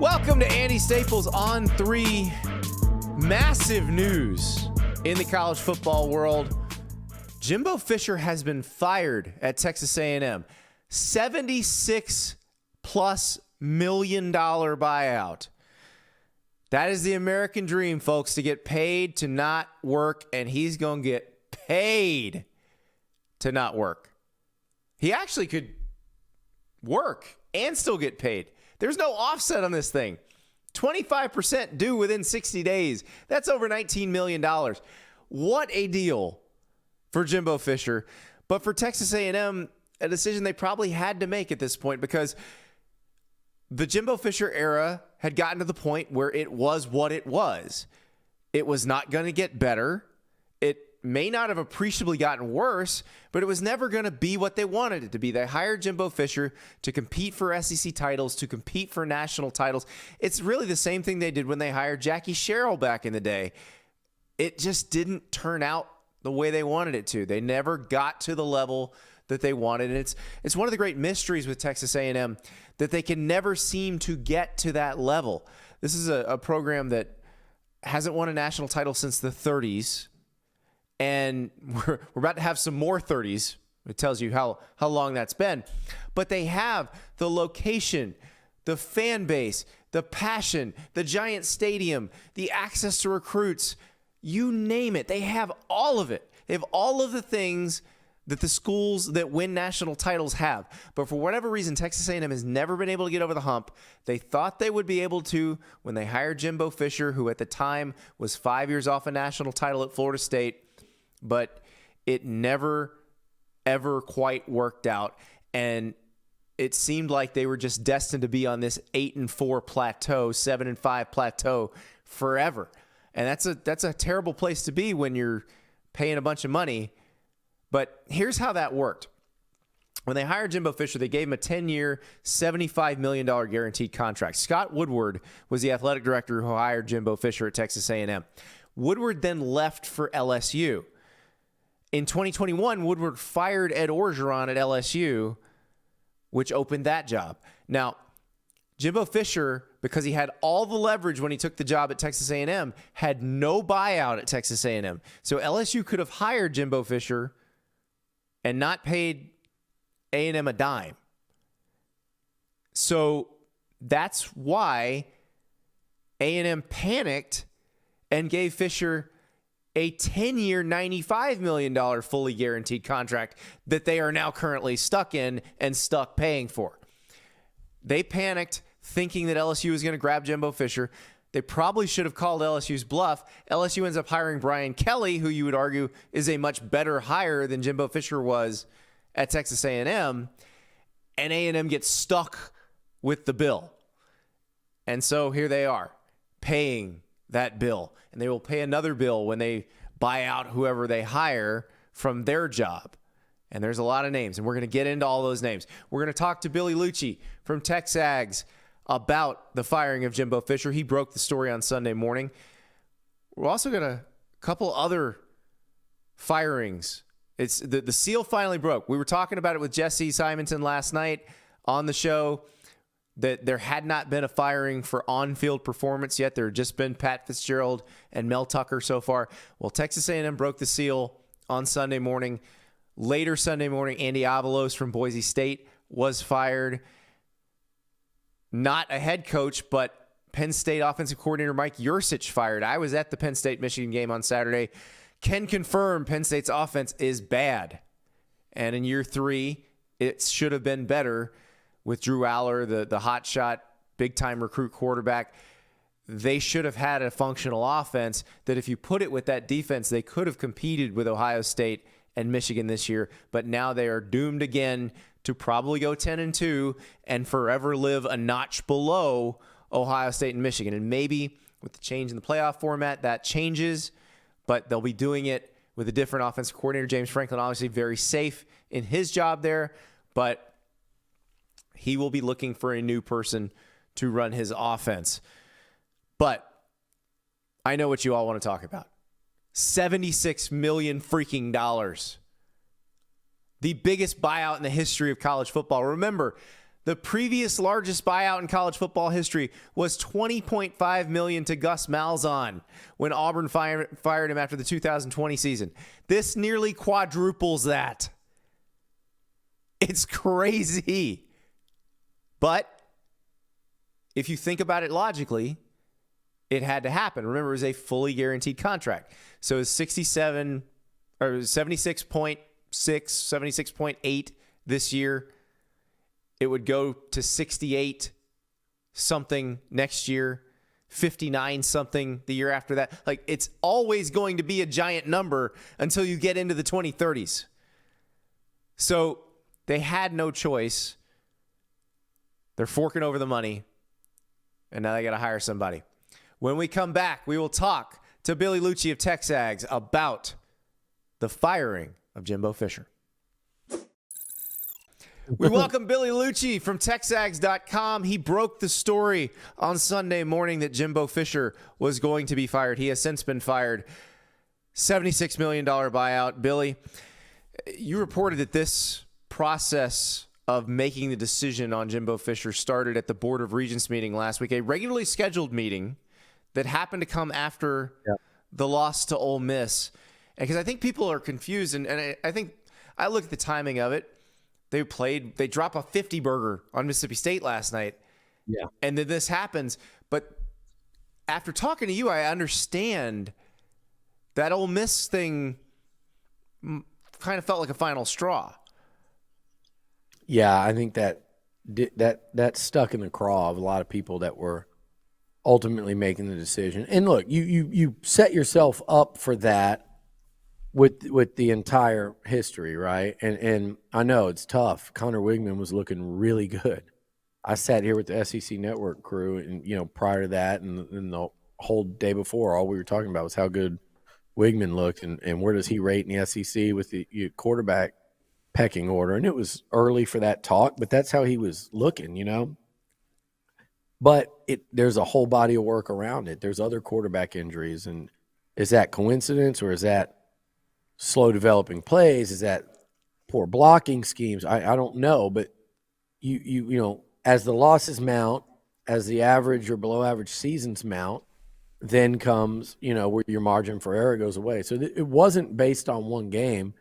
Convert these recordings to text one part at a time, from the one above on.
Welcome to Andy Staples On3. Massive news in the college football world. Jimbo Fisher has been fired at Texas A&M. $76+ million buyout. That is the American dream, folks, to get paid to not work, and he's going to get paid to not work. He actually could work and still get paid. There's no offset on this thing. 25% due within 60 days. That's over $19 million. What a deal for Jimbo Fisher. But for Texas A&M, a decision they probably had to make at this point, because the Jimbo Fisher era had gotten to the point where it was what it was. It was not going to get better. It may not have appreciably gotten worse, but it was never going to be what they wanted it to be. They hired Jimbo Fisher to compete for SEC titles, to compete for national titles. It's really the same thing they did when they hired Jackie Sherrill back in the day. It just didn't turn out the way they wanted it to. They never got to the level that they wanted. And it's one of the great mysteries with Texas A&M that they can never seem to get to that level. This is a program that hasn't won a national title since the 30s. And we're about to have some more 30s. It tells you how long that's been. But they have the location, the fan base, the passion, the giant stadium, the access to recruits. You name it. They have all of it. They have all of the things that the schools that win national titles have. But for whatever reason, Texas A&M has never been able to get over the hump. They thought they would be able to when they hired Jimbo Fisher, who at the time was 5 years off a national title at Florida State. But it never, ever quite worked out. And it seemed like they were just destined to be on this 8-4 plateau, 7-5 plateau forever. And that's a terrible place to be when you're paying a bunch of money. But here's how that worked. When they hired Jimbo Fisher, they gave him a 10-year, $75 million guaranteed contract. Scott Woodward was the athletic director who hired Jimbo Fisher at Texas A&M. Woodward then left for LSU. In 2021, Woodward fired Ed Orgeron at LSU, which opened that job. Now, Jimbo Fisher, because he had all the leverage when he took the job at Texas A&M, had no buyout at Texas A&M. So LSU could have hired Jimbo Fisher and not paid A&M a dime. So that's why A&M panicked and gave Fisher a 10-year, $95 million fully guaranteed contract that they are now currently stuck in and stuck paying for. They panicked thinking that LSU was going to grab Jimbo Fisher. They probably should have called LSU's bluff. LSU ends up hiring Brian Kelly, who you would argue is a much better hire than Jimbo Fisher was at Texas A&M. And A&M gets stuck with the bill. And so here they are, paying that bill. And they will pay another bill when they buy out whoever they hire from their job. And there's a lot of names, and we're going to get into all those names. We're going to talk to Billy Liucci from TexAgs about the firing of Jimbo Fisher. He broke the story on Sunday morning. We're also going to couple other firings. It's the seal finally broke. We were talking about it with Jesse Simonton last night on the show, that there had not been a firing for on-field performance yet. There had just been Pat Fitzgerald and Mel Tucker so far. Well, Texas A&M broke the seal on Sunday morning. Later Sunday morning, Andy Avalos from Boise State was fired. Not a head coach, but Penn State offensive coordinator Mike Yurcich fired. I was at the Penn State-Michigan game on Saturday. Can confirm Penn State's offense is bad. And in year 3, it should have been better with Drew Aller, the hotshot, big-time recruit quarterback. They should have had a functional offense that if you put it with that defense, they could have competed with Ohio State and Michigan this year. But now they are doomed again to probably go 10-2 and forever live a notch below Ohio State and Michigan. And maybe with the change in the playoff format, that changes, but they'll be doing it with a different offensive coordinator. James Franklin, obviously very safe in his job there, but he will be looking for a new person to run his offense. But I know what you all want to talk about. $76 million freaking dollars. The biggest buyout in the history of college football. Remember, The previous largest buyout in college football history was $20.5 million to Gus Malzahn when Auburn fired him after the 2020 season. This nearly quadruples that. It's crazy. But if you think about it logically, it had to happen. Remember, it was a fully guaranteed contract. So it's 67 or 76.6, 76.8 this year. It would go to 68 something next year, 59 something the year after that. Like, it's always going to be a giant number until you get into the 2030s. So they had no choice. They're forking over the money, and now they got to hire somebody. When we come back, we will talk to Billy Liucci of TexAgs about the firing of Jimbo Fisher. We welcome Billy Liucci from TexAgs.com. He broke the story on Sunday morning that Jimbo Fisher was going to be fired. He has since been fired. $76 million buyout. Billy, you reported that this process of making the decision on Jimbo Fisher started at the Board of Regents meeting last week, a regularly scheduled meeting that happened to come after the loss to Ole Miss. Because I think people are confused, and I think I look at the timing of it. They drop a 50 burger on Mississippi State last night. Yeah. And then this happens. But after talking to you, I understand that Ole Miss thing kind of felt like a final straw. Yeah, I think that stuck in the craw of a lot of people that were ultimately making the decision. And look, you set yourself up for that with the entire history, right? And I know it's tough. Connor Wigman was looking really good. I sat here with the SEC Network crew, and prior to that, and the whole day before, all we were talking about was how good Wigman looked, and where does he rate in the SEC with the quarterback pecking order. And it was early for that talk, but that's how he was looking, But there's a whole body of work around it. There's other quarterback injuries, and is that coincidence, or is that slow developing plays? Is that poor blocking schemes? I don't know, but you as the losses mount, as the average or below average seasons mount, then comes where your margin for error goes away. So it wasn't based on one game,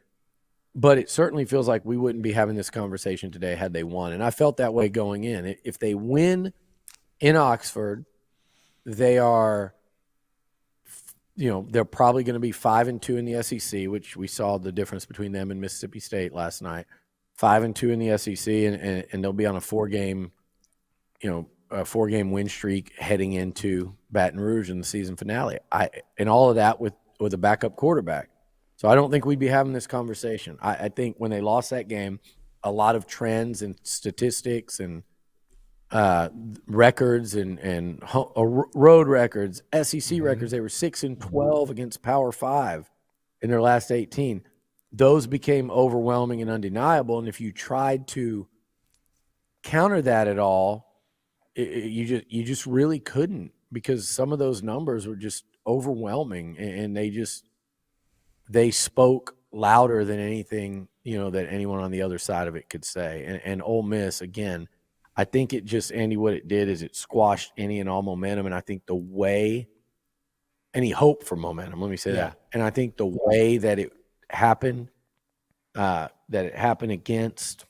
but it certainly feels like we wouldn't be having this conversation today had they won. And I felt that way going in. If they win in Oxford, they are they're probably going to be 5-2 in the SEC, which we saw the difference between them and Mississippi State last night. 5-2 in the SEC, and they'll be on a four-game win streak heading into Baton Rouge in the season finale. And all of that with a backup quarterback. So I don't think we'd be having this conversation. I think when they lost that game, a lot of trends and statistics and records and road records, SEC records. They were 6-12 against Power 5 in their last 18. Those became overwhelming and undeniable. And if you tried to counter that at all, you just really couldn't, because some of those numbers were just overwhelming, and they spoke louder than anything that anyone on the other side of it could say. And Ole Miss, again, I think it just, Andy, what it did is it squashed any and all momentum. And I think the way, any hope for momentum, let me say that. And I think the way that it happened against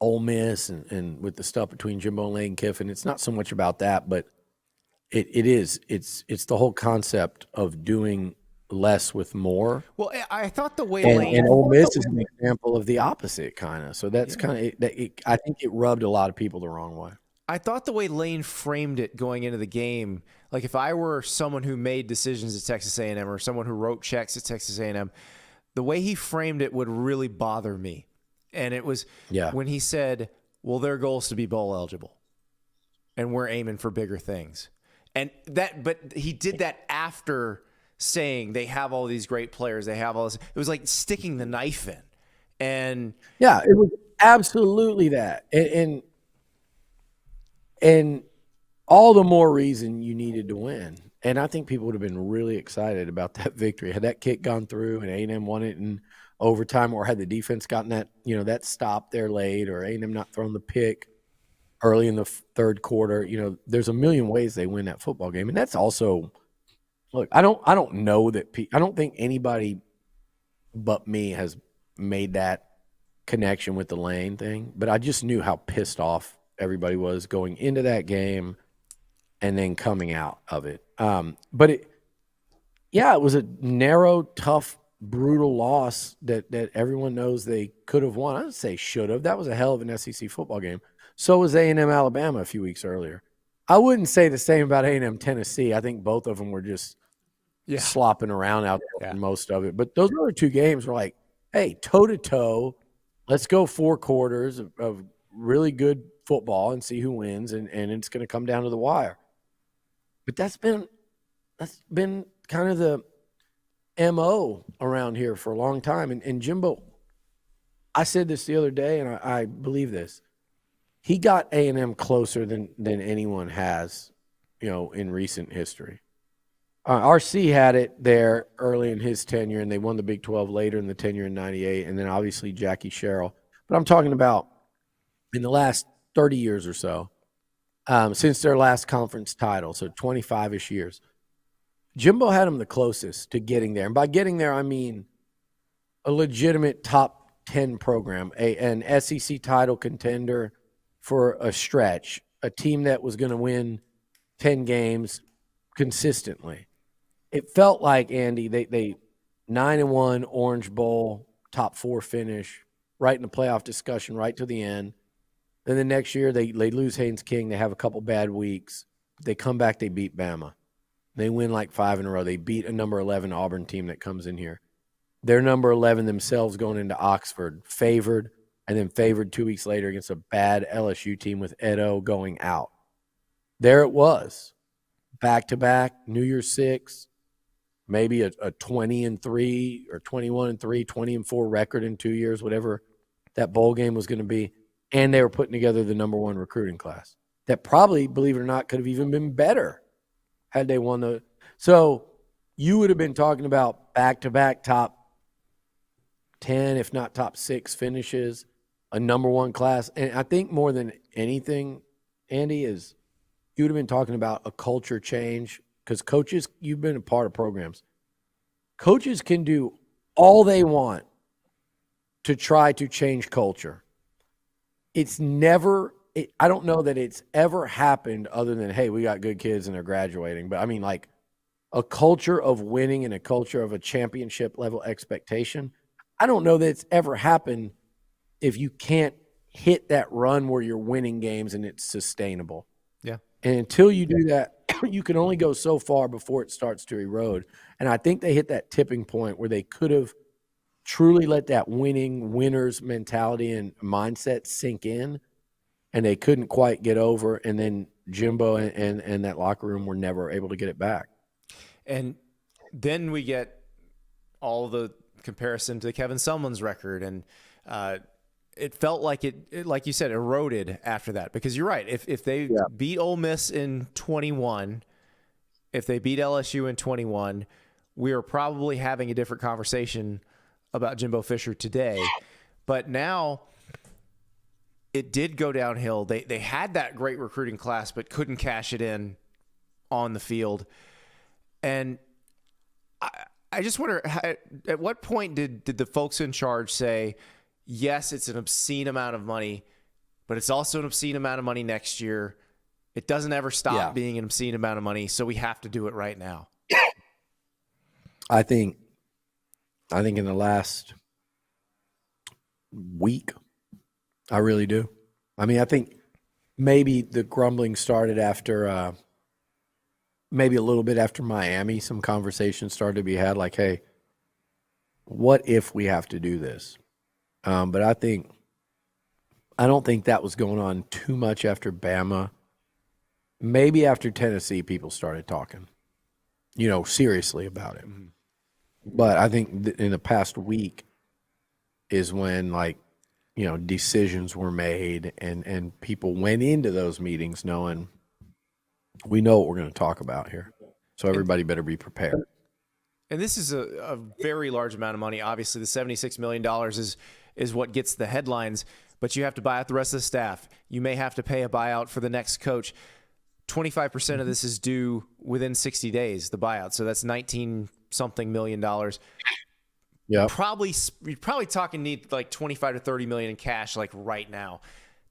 Ole Miss and with the stuff between Jimbo and Lane Kiffin, it's not so much about that, but it's the whole concept of doing less with more. Well, I thought the way and Ole Miss is an example of the opposite, kind of. So that's kind of I think it rubbed a lot of people the wrong way. I thought the way Lane framed it going into the game, like if I were someone who made decisions at Texas A&M or someone who wrote checks at Texas A&M, the way he framed it would really bother me. And it was when he said, well, their goal is to be bowl eligible, and we're aiming for bigger things. But he did that after saying they have all these great players. They have all this. It was like sticking the knife in. And it was absolutely that. And all the more reason you needed to win. And I think people would have been really excited about that victory. Had that kick gone through and A&M won it in overtime, or had the defense gotten that, that stop there late, or A&M not thrown the pick early in the third quarter. There's a million ways they win that football game, and that's also look. I don't know that. I don't think anybody but me has made that connection with the Lane thing, but I just knew how pissed off everybody was going into that game and then coming out of it. But it was a narrow, tough, brutal loss that everyone knows they could have won. I would say should have. That was a hell of an SEC football game. So was A&M Alabama a few weeks earlier. I wouldn't say the same about A&M Tennessee. I think both of them were just slopping around out there for most of it. But those other two games were like, hey, toe-to-toe, let's go 4 quarters of really good football and see who wins, and it's going to come down to the wire. But that's been kind of the MO around here for a long time. And Jimbo, I said this the other day, and I believe this. He got A&M closer than anyone has, in recent history. RC had it there early in his tenure, and they won the Big 12 later in the tenure in 98, and then obviously Jackie Sherrill. But I'm talking about in the last 30 years or so, since their last conference title, so 25-ish years, Jimbo had them the closest to getting there. And by getting there, I mean a legitimate top 10 program, an SEC title contender for a stretch, a team that was going to win 10 games consistently. It felt like, Andy, they 9-1 Orange Bowl, top 4 finish, right in the playoff discussion, right to the end. Then the next year they lose Haynes King. They have a couple bad weeks. They come back, they beat Bama. They win like 5 in a row. They beat a number 11 Auburn team that comes in here. They're number 11 themselves going into Oxford, favored, and then favored 2 weeks later against a bad LSU team with Edo going out. There it was. Back-to-back, New Year's 6, maybe a 20-3 or 21-3, 20-4 record in 2 years, whatever that bowl game was going to be. And they were putting together the number 1 recruiting class. That probably, believe it or not, could have even been better had they won the – so you would have been talking about back-to-back top 10, if not top 6 finishes, a number 1 class. And I think more than anything, Andy, is you would have been talking about a culture change because coaches – you've been a part of programs. Coaches can do all they want to try to change culture. It's never – I don't know that it's ever happened other than, hey, we got good kids and they're graduating. But, I mean, like a culture of winning and a culture of a championship-level expectation, I don't know that it's ever happened if you can't hit that run where you're winning games and it's sustainable. Yeah. And until you do that, you can only go so far before it starts to erode. And I think they hit that tipping point where they could have truly let that winner's mentality and mindset sink in, and they couldn't quite get over. And then Jimbo and that locker room were never able to get it back. And then we get all the comparison to Kevin Sumlin's record, and it felt like it, like you said, eroded after that. Because you're right. If they beat Ole Miss in 21, if they beat LSU in 21, we are probably having a different conversation about Jimbo Fisher today. But now it did go downhill. They had that great recruiting class, but couldn't cash it in on the field. And I just wonder, at what point did the folks in charge say, yes, it's an obscene amount of money, but it's also an obscene amount of money next year. It doesn't ever stop being an obscene amount of money, so we have to do it right now. I think in the last week, I really do. I mean, I think maybe the grumbling started after maybe a little bit after Miami. Some conversations started to be had like, hey, what if we have to do this? But I don't think that was going on too much after Bama. Maybe after Tennessee, people started talking, seriously about it. Mm-hmm. But I think in the past week is when, decisions were made and people went into those meetings knowing we know what we're going to talk about here. So everybody better be prepared. And this is a very large amount of money. Obviously, the $76 million is is what gets the headlines, but you have to buy out the rest of the staff. You may have to pay a buyout for the next coach. 25% of this is due within 60 days, the buyout. So that's $19-something million. Yeah. You're probably talking need like 25 to 30 million in cash like right now.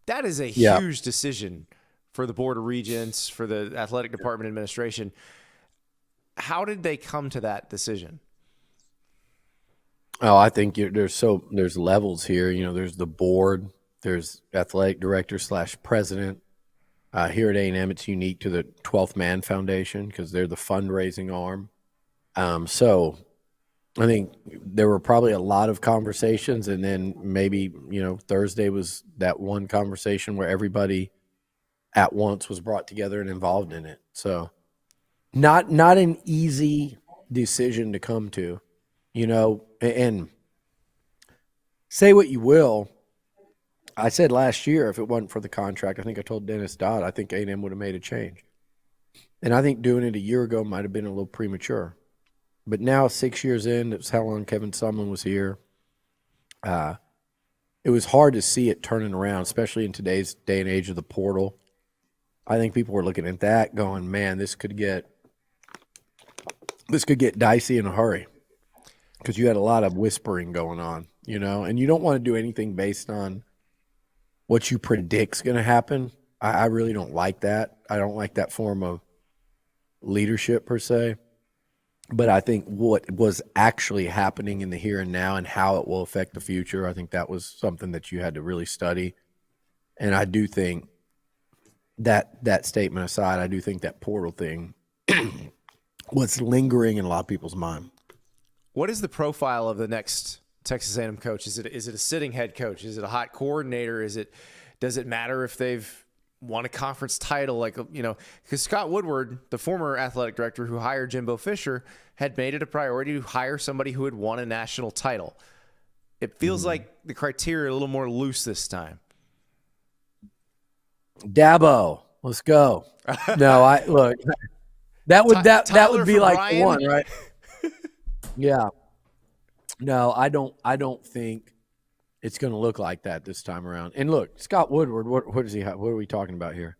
That is a huge decision for the Board of Regents, for the athletic department administration. How did they come to that decision? Oh, I think there's levels here. There's the board, there's athletic director / president. Here at A&M, it's unique to the 12th Man Foundation because they're the fundraising arm. So I think there were probably a lot of conversations, and then maybe, Thursday was that one conversation where everybody at once was brought together and involved in it. So not an easy decision to come to, and say what you will. I said last year, if it wasn't for the contract, I think I told Dennis Dodd, I think A&M would have made a change. And I think doing it a year ago might have been a little premature. But now, 6 years in, it's how long Kevin Sumlin was here. It was hard to see it turning around, especially in today's day and age of the portal. I think people were looking at that going, man, this could get dicey in a hurry because you had a lot of whispering going on, and you don't want to do anything based on what you predict's going to happen. I really don't like that. I don't like that form of leadership per se. But I think what was actually happening in the here and now and how it will affect the future, I think that was something that you had to really study. And I do think that statement aside, I do think that portal thing was lingering in a lot of people's mind. What is the profile of the next Texas A&M coach? Is it a sitting head coach? Is it a hot coordinator? Does it matter if they've won a conference title? Because Scott Woodward, the former athletic director who hired Jimbo Fisher, had made it a priority to hire somebody who had won a national title. It feels like the criteria are a little more loose this time. Dabo, let's go. No, look. That would be like Brian? The one, right? Yeah. No, I don't think it's going to look like that this time around. And look, Scott Woodward, what does he have? What are we talking about here?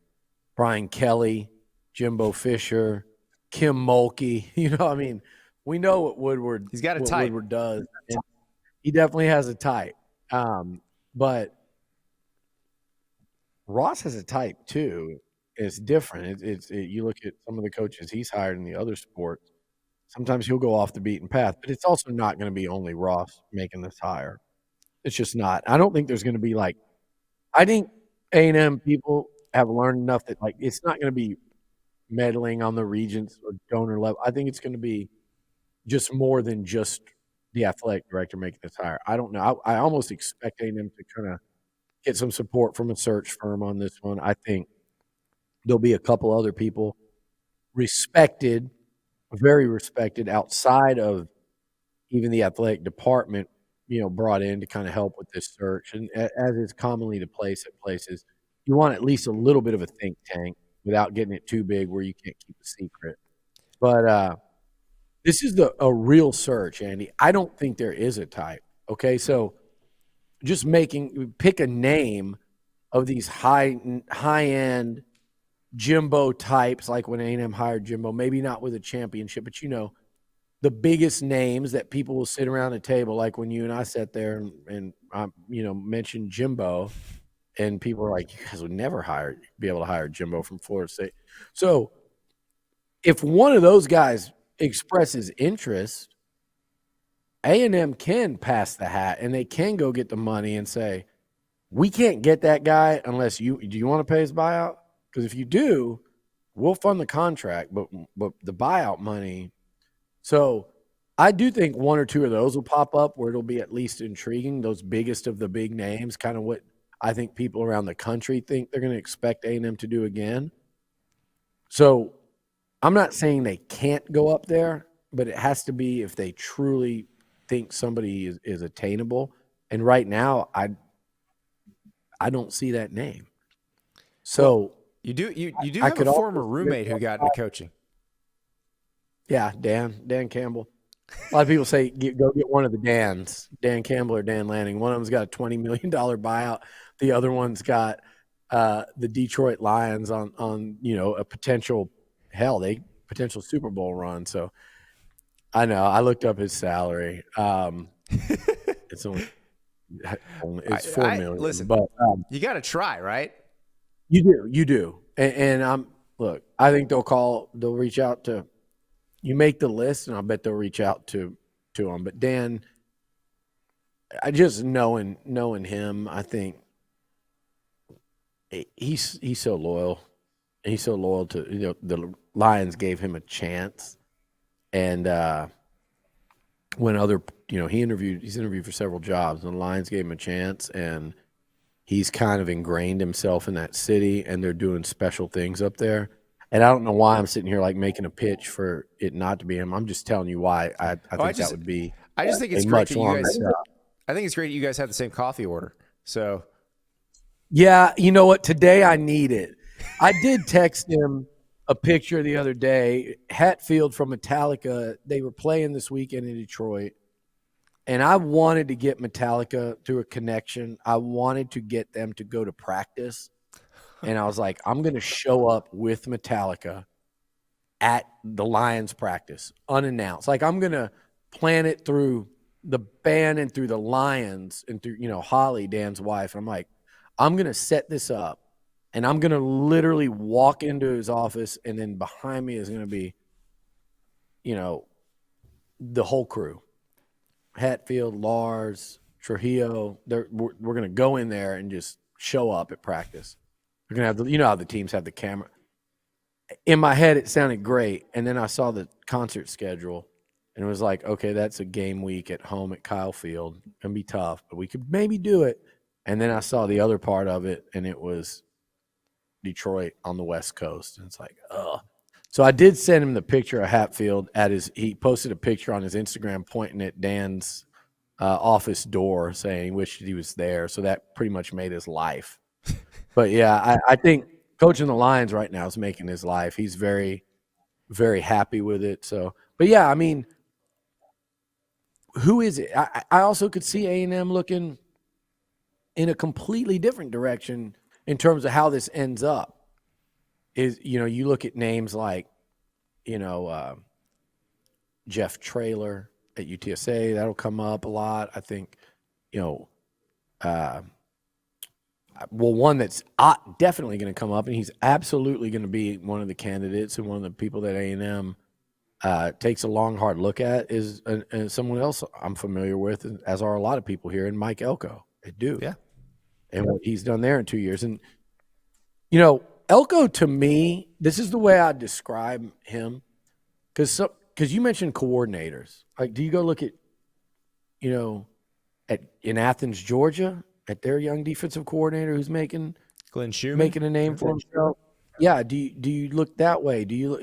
Brian Kelly, Jimbo Fisher, Kim Mulkey. We know what Woodward. He's got a type. Woodward does. And he definitely has a type. But Ross has a type too. It's different. You look at some of the coaches he's hired in the other sports. Sometimes he'll go off the beaten path, but it's also not going to be only Ross making this hire. It's just not. I don't think there's going to be I think A&M people have learned enough that it's not going to be meddling on the regents or donor level. I think it's going to be just more than just the athletic director making this hire. I don't know. I almost expect A&M to kind of get some support from a search firm on this one. I think there'll be a couple other people very respected outside of even the athletic department, brought in to kind of help with this search. And as is commonly the place at places, you want at least a little bit of a think tank without getting it too big where you can't keep a secret. But this is a real search, Andy. I don't think there is a type. Okay, so just pick a name of these high-end Jimbo types, like when A&M hired Jimbo, maybe not with a championship, but the biggest names that people will sit around the table, like when you and I sat there and mentioned Jimbo, and people are like, you guys would never be able to hire Jimbo from Florida State. So if one of those guys expresses interest, A&M can pass the hat and they can go get the money and say, we can't get that guy unless do you want to pay his buyout? Because if you do, we'll fund the contract, but the buyout money. So I do think one or two of those will pop up where it'll be at least intriguing. Those biggest of the big names, kind of what I think people around the country think they're going to expect A&M to do again. So I'm not saying they can't go up there, but it has to be if they truly think somebody is attainable. And right now, I don't see that name. So well, you do have a former roommate who got into coaching. Yeah, Dan Campbell. A lot of people say go get one of the Dans, Dan Campbell or Dan Lanning. One of them's got a $20 million buyout. The other one's got the Detroit Lions on a potential Super Bowl run. So I know I looked up his salary. It's only it's $4 million. Listen, but you got to try, right? you do, and look. I think they'll reach out to. You make the list, and I bet they'll reach out to him. But Dan, I just knowing him, I think he's so loyal. He's so loyal to the Lions gave him a chance, and when other he's interviewed for several jobs, and the Lions gave him a chance, and he's kind of ingrained himself in that city, and they're doing special things up there. And I don't know why I'm sitting here like making a pitch for it not to be him. I'm just telling you why I think that would be. I just think it's great that you guys. I think it's great you guys have the same coffee order. So. Yeah, you know what? Today I need it. I did text him a picture the other day. Hatfield from Metallica. They were playing this weekend in Detroit, and I wanted to get Metallica through a connection. I wanted to get them to go to practice. And I was like, I'm going to show up with Metallica at the Lions practice, unannounced. Like, I'm going to plan it through the band and through the Lions and through, Holly, Dan's wife. I'm like, I'm going to set this up, and I'm going to literally walk into his office, and then behind me is going to be, the whole crew. Hatfield, Lars, Trujillo. We're going to go in there and just show up at practice. We're going to have how the teams have the camera. In my head, it sounded great. And then I saw the concert schedule, and it was like, okay, that's a game week at home at Kyle Field. It's going to be tough, but we could maybe do it. And then I saw the other part of it, and it was Detroit on the West Coast. And it's like, ugh. So I did send him the picture of Hatfield he posted a picture on his Instagram pointing at Dan's office door saying he wished he was there. So that pretty much made his life. But yeah, I think coaching the Lions right now is making his life. He's very, very happy with it. So, but yeah, I mean, who is it? I also could see A&M looking in a completely different direction in terms of how this ends up. You look at names like, Jeff Traylor at UTSA, that'll come up a lot. I think, one that's definitely going to come up, and he's absolutely going to be one of the candidates and one of the people that A&M takes a long, hard look at is someone else I'm familiar with, as are a lot of people here, and Mike Elko at Duke. Yeah. And what he's done there in 2 years. And, Elko, to me, this is the way I describe him, because you mentioned coordinators. Like, do you go look at, in Athens, Georgia, at their young defensive coordinator who's making Glenn Schumann, making a name for himself? Yeah. Do you look that way? Do you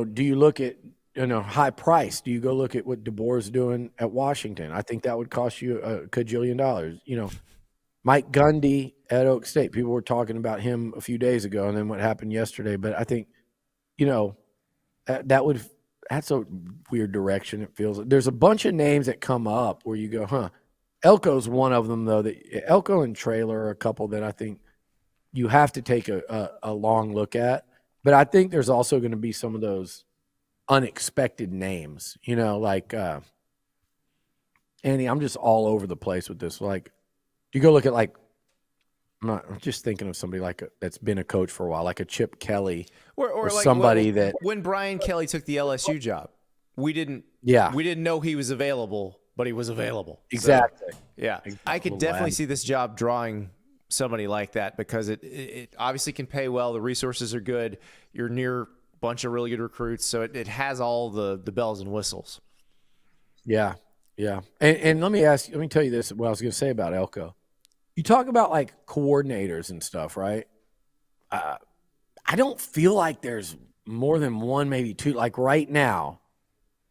do you look at high price? Do you go look at what DeBoer is doing at Washington? I think that would cost you a cajillion dollars. Mike Gundy at Oak State. People were talking about him a few days ago, and then what happened yesterday. But I think that's a weird direction. It feels like there's a bunch of names that come up where you go, huh? Elko's one of them, though. Elko and Traylor are a couple that I think you have to take a long look at. But I think there's also going to be some of those unexpected names, like Andy, I'm just all over the place with this. Like, do you go look at I'm just thinking of somebody that's been a coach for a while, like a Chip Kelly or like somebody that when Brian Kelly took the LSU job, we didn't know he was available, but he was available. Exactly. So, yeah. I could definitely see this job drawing somebody like that because it obviously can pay well. The resources are good. You're near a bunch of really good recruits. So it has all the bells and whistles. Yeah. Yeah. And let me tell you this, what I was going to say about Elko. You talk about like coordinators and stuff, right? I don't feel like there's more than one, maybe two, like right now,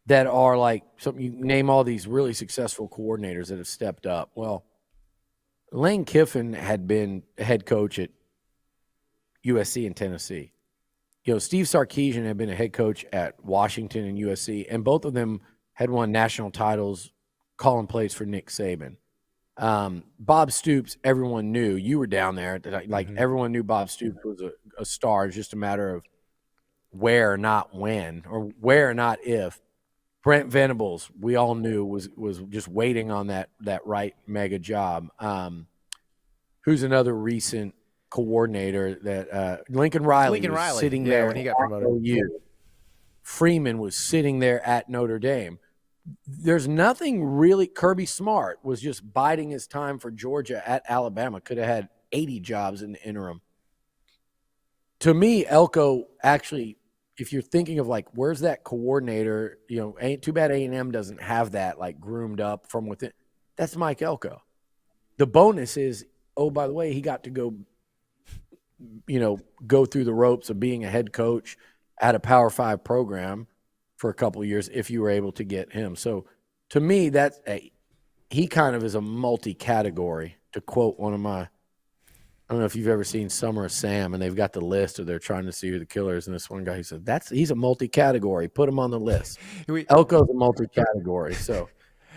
that are like something. You name all these really successful coordinators that have stepped up. Well, Lane Kiffin had been head coach at USC and Tennessee. Steve Sarkisian had been a head coach at Washington and USC, and both of them had won national titles calling plays for Nick Saban. Bob Stoops, everyone knew. You were down there. Everyone knew Bob Stoops was a star. It's just a matter of where, not when, or where, not if. Brent Venables, we all knew, was just waiting on that right mega job. Who's another recent coordinator that Lincoln Riley was sitting there when he got promoted. OU. Freeman was sitting there at Notre Dame. There's nothing really. Kirby Smart was just biding his time for Georgia at Alabama. Could have had 80 jobs in the interim. To me, Elko actually, if you're thinking of where's that coordinator, ain't too bad A&M doesn't have that groomed up from within. That's Mike Elko. The bonus is, oh, by the way, he got to go through the ropes of being a head coach at a Power 5 program for a couple of years if you were able to get him. So to me, he kind of is a multi-category, to quote one of my, I don't know if you've ever seen Summer of Sam, and they've got the list of they're trying to see who the killer is. And this one guy, he said, he's a multi-category. Put him on the list. Elko's a multi-category. So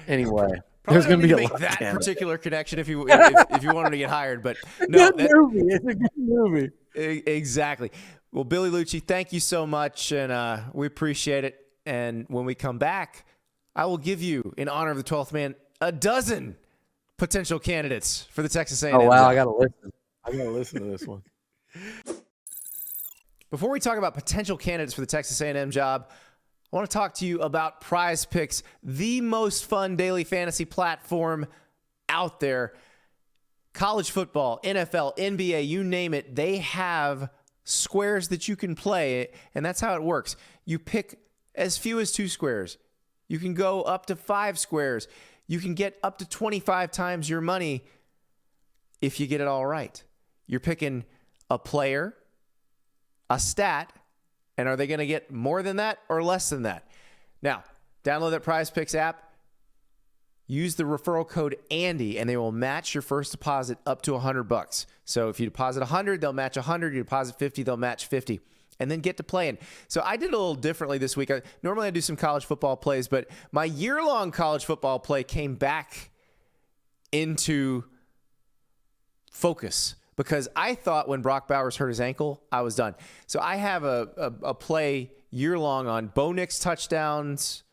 anyway, there's going to be a lot that particular connection if you wanted to get hired. But no, it's a good movie. Exactly. Well, Billy Liucci, thank you so much, and we appreciate it. And when we come back, I will give you, in honor of the 12th man, a dozen potential candidates for the Texas A&M. Oh, wow, I got to listen. I got to listen to this one. Before we talk about potential candidates for the Texas A&M job, I want to talk to you about Prize Picks, the most fun daily fantasy platform out there. College football, NFL, NBA, you name it, they have squares that you can play, and that's how it works. You pick as few as 2 squares. You can go up to 5 squares. You can get up to 25 times your money if you get it all right. You're picking a player, a stat, and are they going to get more than that or less than that? Now, download that Prize Picks app. Use the referral code Andy, and they will match your first deposit up to $100. So if you deposit 100, they'll match 100. You deposit 50, they'll match 50. And then get to playing. So I did a little differently this week. Normally I do some college football plays, but my year-long college football play came back into focus because I thought when Brock Bowers hurt his ankle, I was done. So I have a play year-long on Bo Nix touchdowns,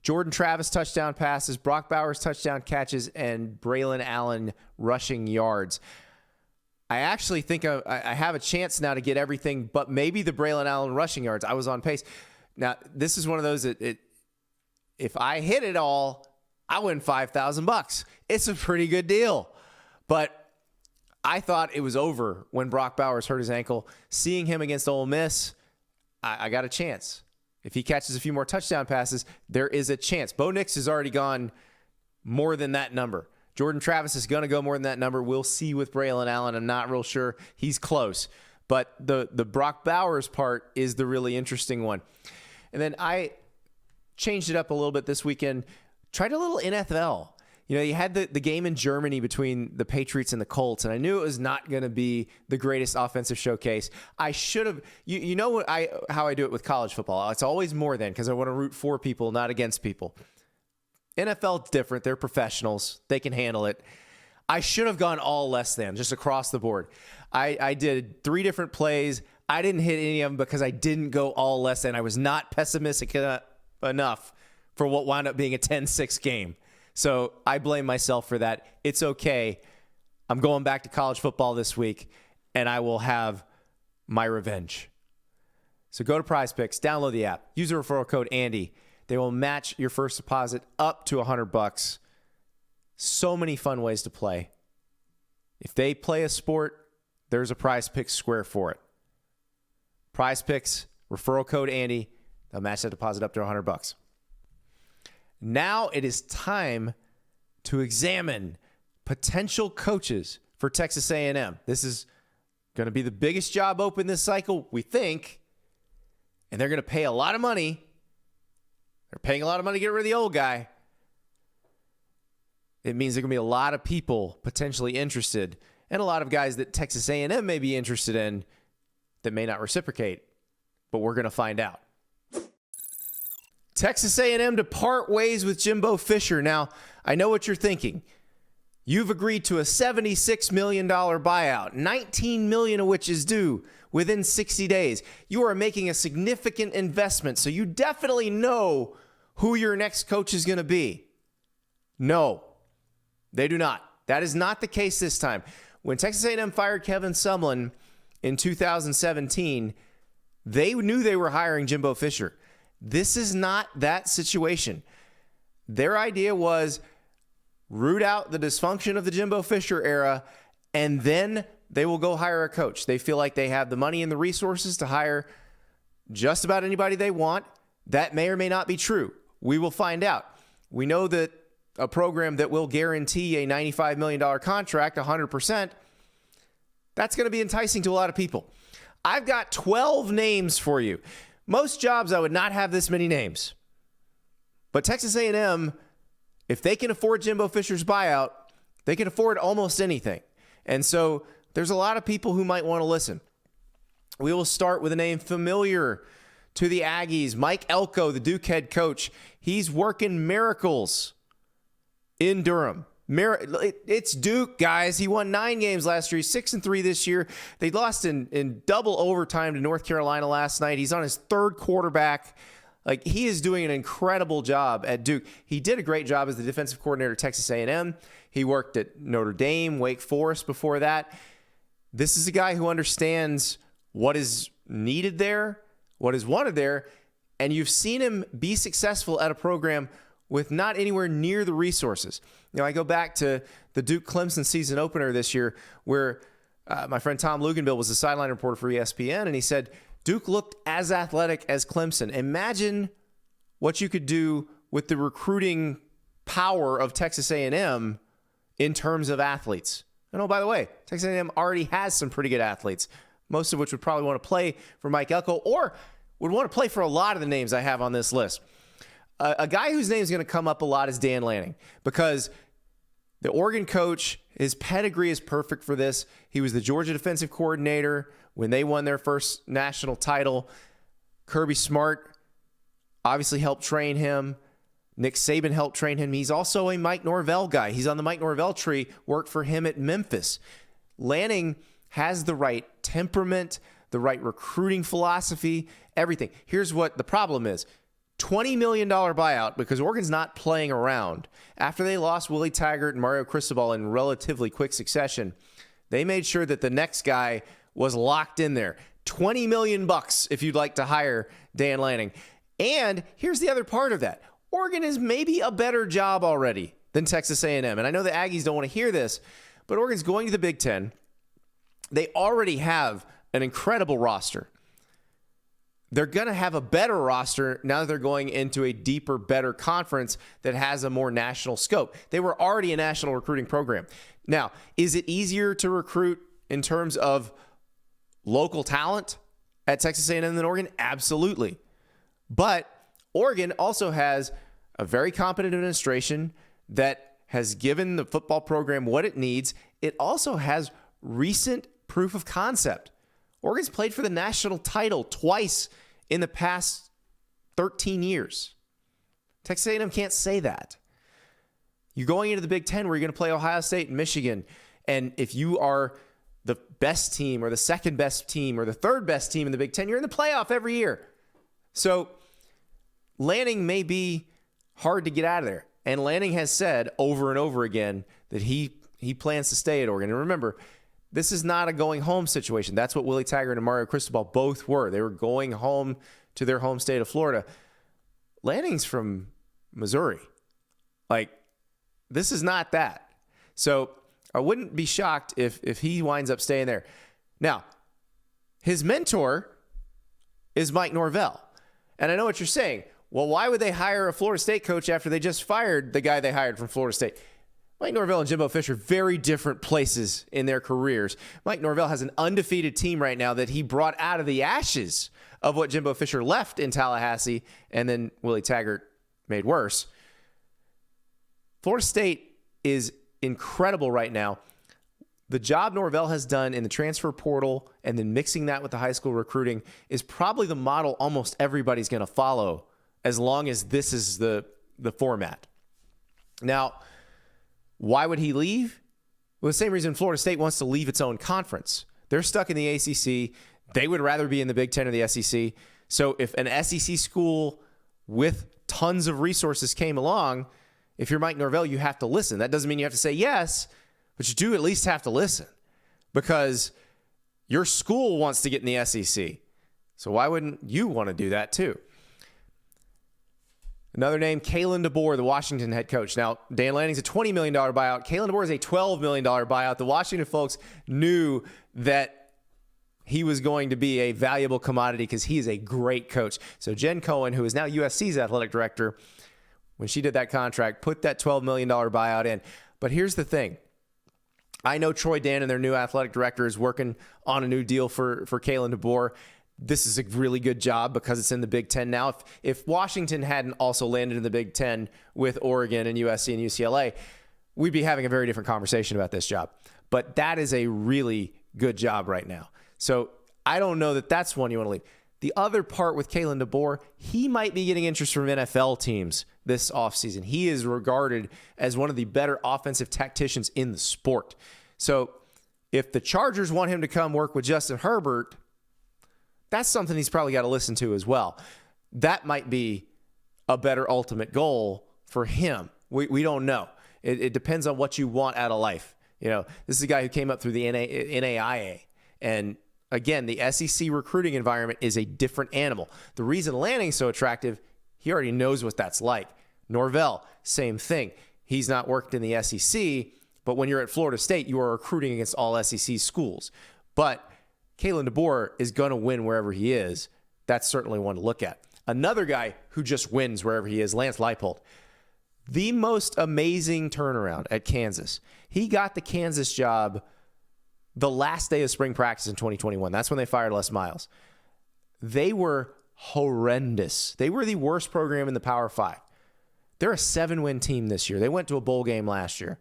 Jordan Travis touchdown passes, Brock Bowers touchdown catches, and Braylon Allen rushing yards. I actually think I have a chance now to get everything, but maybe the Braylon Allen rushing yards. I was on pace. Now, this is one of those that if I hit it all, I win $5,000. It's a pretty good deal. But I thought it was over when Brock Bowers hurt his ankle. Seeing him against Ole Miss, I got a chance. If he catches a few more touchdown passes, there is a chance. Bo Nix has already gone more than that number. Jordan Travis is going to go more than that number. We'll see with Braylon Allen. I'm not real sure. He's close. But the Brock Bowers part is the really interesting one. And then I changed it up a little bit this weekend. Tried a little NFL. You had the game in Germany between the Patriots and the Colts, and I knew it was not going to be the greatest offensive showcase. I should have, you know how I do it with college football. It's always more than, because I want to root for people, not against people. NFL's different. They're professionals. They can handle it. I should have gone all less than, just across the board. I did 3 different plays. I didn't hit any of them because I didn't go all less than. I was not pessimistic enough for what wound up being a 10-6 game. So I blame myself for that. It's okay. I'm going back to college football this week, and I will have my revenge. So go to Prize Picks, download the app, use the referral code Andy. They will match your first deposit up to $100. So many fun ways to play. If they play a sport, there's a Prize Picks square for it. Prize Picks, referral code Andy. They'll match that deposit up to $100. Now it is time to examine potential coaches for Texas A&M. This is going to be the biggest job open this cycle, we think, and they're going to pay a lot of money. They're paying a lot of money to get rid of the old guy. It means there are going to be a lot of people potentially interested, and a lot of guys that Texas A&M may be interested in that may not reciprocate. but we're going to find out. Texas A&M to part ways with Jimbo Fisher. Now, I know what you're thinking. You've agreed to a $76 million buyout, $19 million of which is due within 60 days. You are making a significant investment, so you definitely know who your next coach is going to be. No, they do not. That is not the case this time. When Texas A&M fired Kevin Sumlin in 2017, they knew they were hiring Jimbo Fisher. This is not that situation. Their idea was root out the dysfunction of the Jimbo Fisher era, and then they will go hire a coach. They feel like they have the money and the resources to hire just about anybody they want. That may or may not be true. We will find out. We know that a program that will guarantee a $95 million contract 100%, that's going to be enticing to a lot of people. I've got 12 names for you. Most jobs, I would not have this many names. But Texas A&M, if they can afford Jimbo Fisher's buyout, they can afford almost anything. And so there's a lot of people who might want to listen. We will start with a name familiar to the Aggies, Mike Elko, the Duke head coach. He's working miracles in Durham. It's Duke, guys. He won 9 games last year. He's 6-3 this year. They lost in double overtime to North Carolina last night. He's on his 3rd quarterback. Like, he is doing an incredible job at Duke. He did a great job as the defensive coordinator at Texas A&M. He worked at Notre Dame, Wake Forest before that. This is a guy who understands what is needed there, what is wanted there, and you've seen him be successful at a program with not anywhere near the resources. You know, I go back to the Duke-Clemson season opener this year where my friend Tom Luganville was the sideline reporter for ESPN, and he said, Duke looked as athletic as Clemson. Imagine what you could do with the recruiting power of Texas A&M in terms of athletes. And oh, by the way, Texas A&M already has some pretty good athletes, most of which would probably want to play for Mike Elko or would want to play for a lot of the names I have on this list. A guy whose name is going to come up a lot is Dan Lanning, because the Oregon coach, his pedigree is perfect for this. He was the Georgia defensive coordinator when they won their first national title. Kirby Smart obviously helped train him. Nick Saban helped train him. He's also a Mike Norvell guy. He's on the Mike Norvell tree, worked for him at Memphis. Lanning has the right temperament, the right recruiting philosophy, everything. Here's what the problem is. $20 million buyout because Oregon's not playing around. After they lost Willie Taggart and Mario Cristobal in relatively quick succession, they made sure that the next guy was locked in there. $20 million if you'd like to hire Dan Lanning. And here's the other part of that. Oregon is maybe a better job already than Texas A&M. And I know the Aggies don't want to hear this, but Oregon's going to the Big Ten. They already have an incredible roster. They're going to have a better roster now that they're going into a deeper, better conference that has a more national scope. They were already a national recruiting program. Now, is it easier to recruit in terms of local talent at Texas A&M than Oregon? Absolutely. But Oregon also has a very competent administration that has given the football program what it needs. It also has recent proof of concept. Oregon's played for the national title twice in the past 13 years. Texas A&M can't say that. You're going into the Big Ten where you're going to play Ohio State and Michigan, and if you are the best team or the second best team or the third best team in the Big Ten, you're in the playoff every year. So Lanning may be hard to get out of there. And Lanning has said over and over again that he plans to stay at Oregon. And remember, this is not a going home situation. That's what Willie Taggart and Mario Cristobal both were. They were going home to their home state of Florida. Lanning's from Missouri. Like, this is not that. So I wouldn't be shocked if he winds up staying there. Now, his mentor is Mike Norvell. And I know what you're saying. Well, why would they hire a Florida State coach after they just fired the guy they hired from Florida State? Mike Norvell and Jimbo Fisher, very different places in their careers. Mike Norvell has an undefeated team right now that he brought out of the ashes of what Jimbo Fisher left in Tallahassee, and then Willie Taggart made worse. Florida State is incredible right now. the job Norvell has done in the transfer portal and then mixing that with the high school recruiting is probably the model almost everybody's going to follow as long as this is the format. Now, why would he leave? Well, the same reason Florida State wants to leave its own conference. They're stuck in the ACC. They would rather be in the Big Ten or the SEC. So if an SEC school with tons of resources came along, if you're Mike Norvell, you have to listen. That doesn't mean you have to say yes, but you do at least have to listen because your school wants to get in the SEC. So why wouldn't you want to do that too? Another name, Kalen DeBoer, the Washington head coach. Now, Dan Lanning's a $20 million buyout. Kalen DeBoer is a $12 million buyout. The Washington folks knew that he was going to be a valuable commodity because he is a great coach. So Jen Cohen, who is now USC's athletic director, when she did that contract, put that $12 million buyout in. But here's the thing. I know Troy Dannon, their new athletic director, is working on a new deal for Kalen DeBoer. This is a really good job because it's in the Big Ten now. If Washington hadn't also landed in the Big Ten with Oregon and USC and UCLA, we'd be having a very different conversation about this job. But that is a really good job right now. So I don't know that that's one you want to leave. The other part with Kalen DeBoer, he might be getting interest from NFL teams this offseason. He is regarded as one of the better offensive tacticians in the sport. So if the Chargers want him to come work with Justin Herbert, that's something he's probably got to listen to as well. That might be a better ultimate goal for him. We don't know. It depends on what you want out of life. You know, this is a guy who came up through the NAIA. And again, the SEC recruiting environment is a different animal. The reason Lanning's so attractive, he already knows what that's like. Norvell, same thing. He's not worked in the SEC, but when you're at Florida State, you are recruiting against all SEC schools. But Kalen DeBoer is going to win wherever he is. That's certainly one to look at. Another guy who just wins wherever he is, Lance Leipold. The most amazing turnaround at Kansas. He got the Kansas job the last day of spring practice in 2021. That's when they fired Les Miles. They were horrendous. They were the worst program in the Power 5. They're a 7-win team this year. They went to a bowl game last year.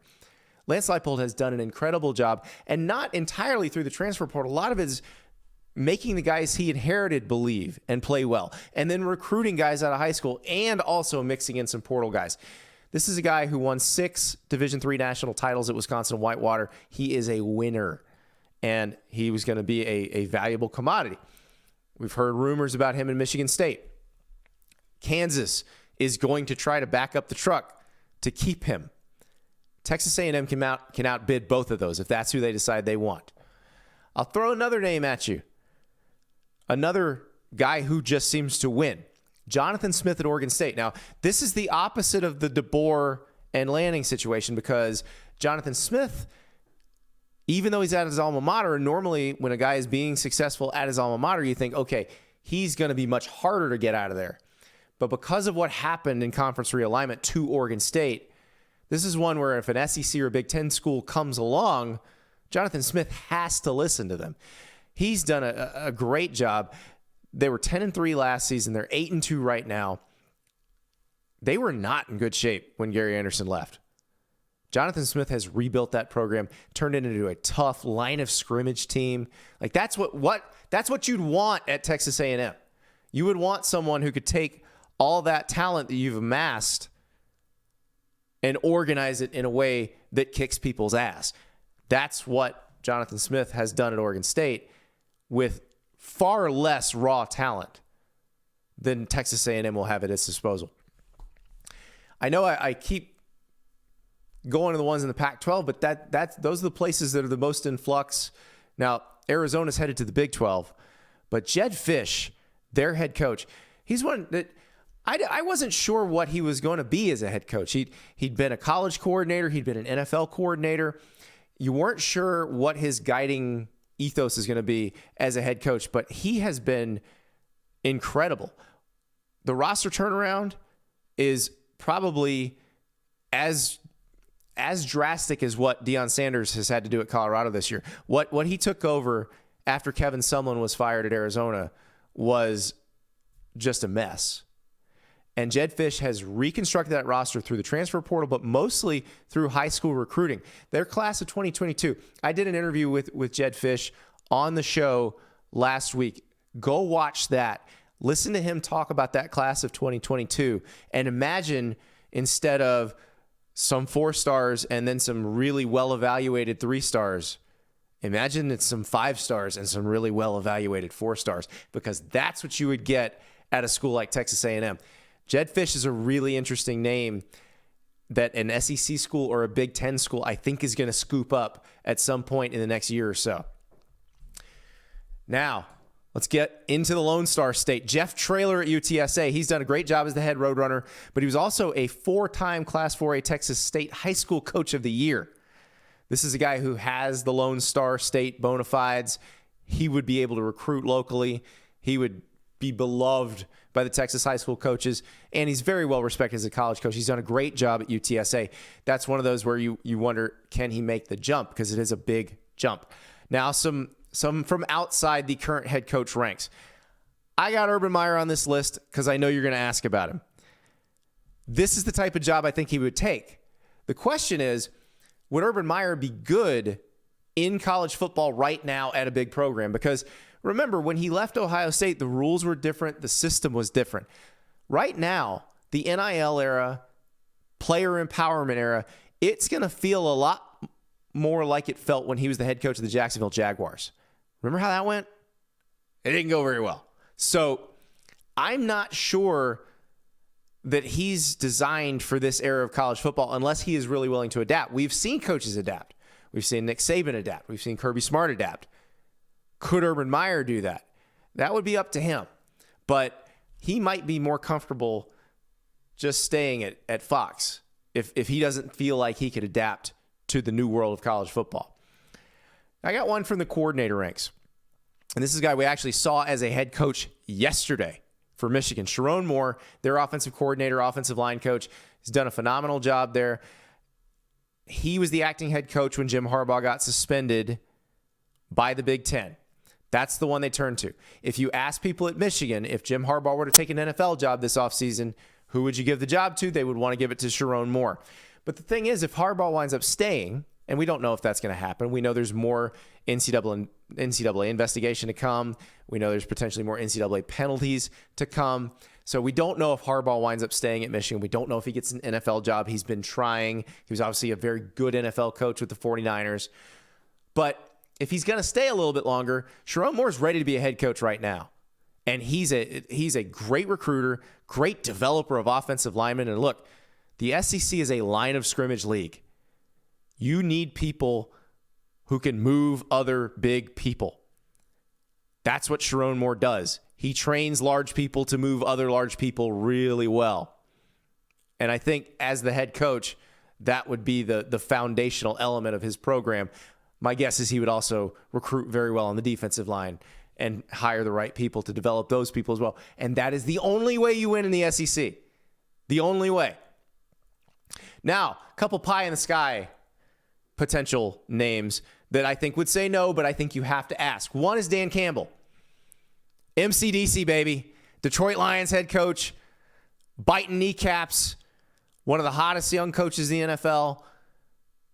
Lance Leipold has done an incredible job, and not entirely through the transfer portal. A lot of it is making the guys he inherited believe and play well, and then recruiting guys out of high school and also mixing in some portal guys. This is a guy who won 6 Division III national titles at Wisconsin Whitewater. He is a winner, and he was going to be a valuable commodity. We've heard rumors about him in Michigan State. Kansas is going to try to back up the truck to keep him. Texas A&M can outbid both of those if that's who they decide they want. I'll throw another name at you. Another guy who just seems to win. Jonathan Smith at Oregon State. Now, this is the opposite of the DeBoer and Lanning situation because Jonathan Smith, even though he's at his alma mater, normally when a guy is being successful at his alma mater, you think, okay, he's going to be much harder to get out of there. But because of what happened in conference realignment to Oregon State, this is one where if an SEC or Big Ten school comes along, Jonathan Smith has to listen to them. He's done a great job. They were 10-3 last season. They're 8-2 right now. They were not in good shape when Gary Anderson left. Jonathan Smith has rebuilt that program, turned it into a tough line of scrimmage team. Like that's what you'd want at Texas A&M. You would want someone who could take all that talent that you've amassed and organize it in a way that kicks people's ass. That's what Jonathan Smith has done at Oregon State with far less raw talent than Texas A&M will have at its disposal. I know I keep going to the ones in the Pac-12, but those are the places that are the most in flux. Now, Arizona's headed to the Big 12, but Jed Fish, their head coach, he's one that I wasn't sure what he was going to be as a head coach. He'd been a college coordinator. He'd been an NFL coordinator. You weren't sure what his guiding ethos is going to be as a head coach, but he has been incredible. The roster turnaround is probably as drastic as what Deion Sanders has had to do at Colorado this year. What he took over after Kevin Sumlin was fired at Arizona was just a mess. And Jedd Fisch has reconstructed that roster through the transfer portal, but mostly through high school recruiting. Their class of 2022. I did an interview with Jedd Fisch on the show last week. Go watch that. Listen to him talk about that class of 2022. And imagine, instead of some 4 stars and then some really well-evaluated 3 stars, imagine it's some 5 stars and some really well-evaluated 4 stars, because that's what you would get at a school like Texas A&M. Jedd Fisch is a really interesting name that an SEC school or a Big Ten school I think is going to scoop up at some point in the next year or so. Now, let's get into the Lone Star State. Jeff Traylor at UTSA. He's done a great job as the head roadrunner, but he was also a 4-time Class 4A Texas State High School Coach of the Year. This is a guy who has the Lone Star State bona fides. He would be able to recruit locally. He would be beloved by the Texas high school coaches, and he's very well respected as a college coach. He's done a great job at UTSA. That's one of those where you wonder, can he make the jump? Because it is a big jump. Now, some from outside the current head coach ranks. I got Urban Meyer on this list because I know you're going to ask about him. This is the type of job I think he would take. The question is, would Urban Meyer be good in college football right now at a big program? Because remember, when he left Ohio State, the rules were different. The system was different. Right now, the NIL era, player empowerment era, it's going to feel a lot more like it felt when he was the head coach of the Jacksonville Jaguars. Remember how that went? It didn't go very well. So I'm not sure that he's designed for this era of college football unless he is really willing to adapt. We've seen coaches adapt. We've seen Nick Saban adapt. We've seen Kirby Smart adapt. Could Urban Meyer do that? That would be up to him. But he might be more comfortable just staying at Fox if he doesn't feel like he could adapt to the new world of college football. I got one from the coordinator ranks. And this is a guy we actually saw as a head coach yesterday for Michigan. Sharon Moore, their offensive coordinator, offensive line coach, has done a phenomenal job there. He was the acting head coach when Jim Harbaugh got suspended by the Big Ten. That's the one they turned to. If you ask people at Michigan, if Jim Harbaugh were to take an NFL job this offseason, who would you give the job to? They would want to give it to Sharon Moore. But the thing is, if Harbaugh winds up staying, and we don't know if that's going to happen. We know there's more NCAA investigation to come. We know there's potentially more NCAA penalties to come. So we don't know if Harbaugh winds up staying at Michigan. We don't know if he gets an NFL job. He's been trying. He was obviously a very good NFL coach with the 49ers. But if he's going to stay a little bit longer, Sharon Moore's ready to be a head coach right now. And he's a great recruiter, great developer of offensive linemen. And look, the SEC is a line of scrimmage league. You need people who can move other big people. That's what Sharon Moore does. He trains large people to move other large people really well. And I think as the head coach, that would be the foundational element of his program. My guess is he would also recruit very well on the defensive line and hire the right people to develop those people as well. And that is the only way you win in the SEC. The only way. Now, a couple pie in the sky potential names that I think would say no, but I think you have to ask. One is Dan Campbell. MCDC, baby. Detroit Lions head coach. Biting kneecaps. One of the hottest young coaches in the NFL.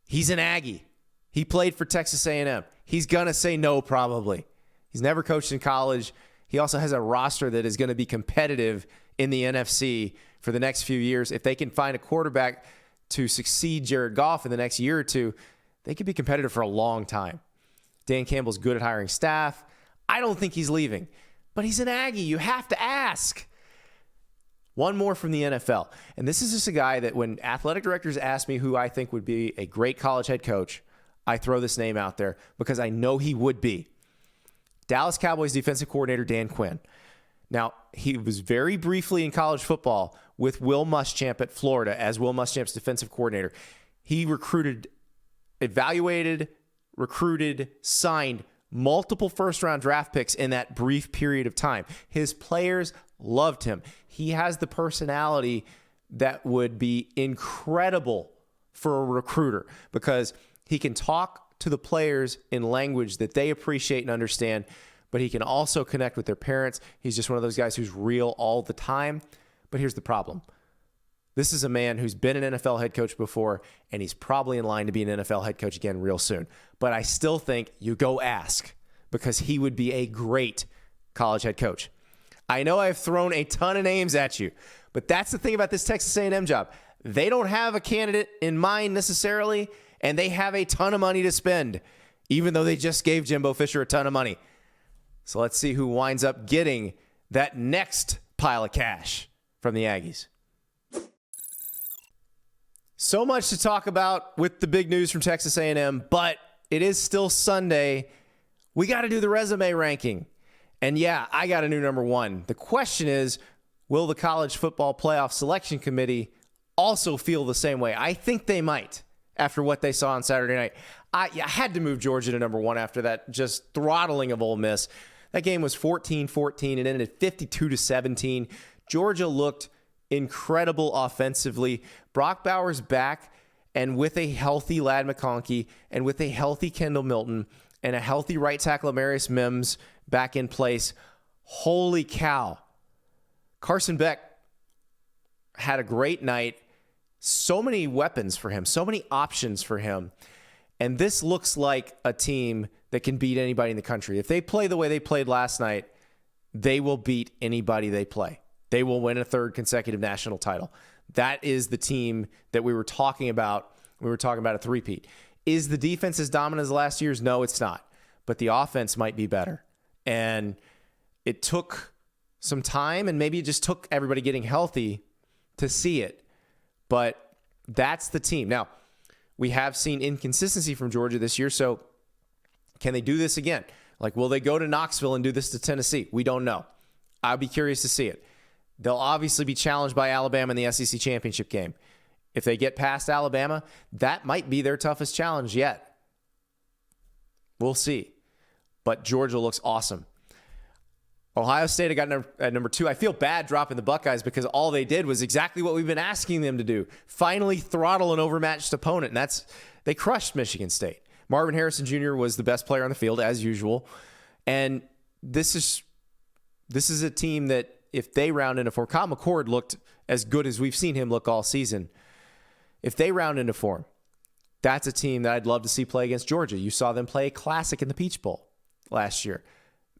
He's an Aggie. He played for Texas A&M. He's going to say no probably. He's never coached in college. He also has a roster that is going to be competitive in the NFC for the next few years. If they can find a quarterback to succeed Jared Goff in the next year or two, they could be competitive for a long time. Dan Campbell's good at hiring staff. I don't think he's leaving, but he's an Aggie. You have to ask. One more from the NFL. And this is just a guy that when athletic directors ask me who I think would be a great college head coach, I throw this name out there because I know he would be. Dallas Cowboys defensive coordinator Dan Quinn. Now, he was very briefly in college football with Will Muschamp at Florida as Will Muschamp's defensive coordinator. He evaluated, recruited, signed multiple first-round draft picks in that brief period of time. His players loved him. He has the personality that would be incredible for a recruiter because he can talk to the players in language that they appreciate and understand, but he can also connect with their parents. He's just one of those guys who's real all the time. But here's the problem. This is a man who's been an NFL head coach before, and he's probably in line to be an NFL head coach again real soon. But I still think you go ask, because he would be a great college head coach. I know I've thrown a ton of names at you, but that's the thing about this Texas A&M job. They don't have a candidate in mind necessarily, and they have a ton of money to spend, even though they just gave Jimbo Fisher a ton of money. So let's see who winds up getting that next pile of cash from the Aggies. So much to talk about with the big news from Texas A&M, but it is still Sunday. We got to do the resume ranking. And yeah, I got a new number one. The question is, will the College Football Playoff Selection Committee also feel the same way? I think they might after what they saw on Saturday night. I had to move Georgia to number one after that just throttling of Ole Miss. That game was 14-14 and ended 52-17. Georgia looked incredible offensively. Brock Bowers back, and with a healthy Ladd McConkey, and with a healthy Kendall Milton, and a healthy right tackle Amarius Mims back in place. Holy cow. Carson Beck had a great night. So many weapons for him, so many options for him. And this looks like a team that can beat anybody in the country. If they play the way they played last night, they will beat anybody they play. They will win a third consecutive national title. That is the team that we were talking about. We were talking about a three-peat. Is the defense as dominant as last year's? No, it's not. But the offense might be better. And it took some time, and maybe it just took everybody getting healthy to see it. But that's the team. Now, we have seen inconsistency from Georgia this year, so can they do this again? Like, will they go to Knoxville and do this to Tennessee? We don't know. I'll be curious to see it. They'll obviously be challenged by Alabama in the SEC championship game. If they get past Alabama, that might be their toughest challenge yet. We'll see. But Georgia looks awesome. Ohio State, I got at number two. I feel bad dropping the Buckeyes because all they did was exactly what we've been asking them to do. Finally throttle an overmatched opponent, and they crushed Michigan State. Marvin Harrison Jr. was the best player on the field, as usual. And this is a team that, if they round into form, Kyle McCord looked as good as we've seen him look all season. If they round into form, that's a team that I'd love to see play against Georgia. You saw them play a classic in the Peach Bowl last year.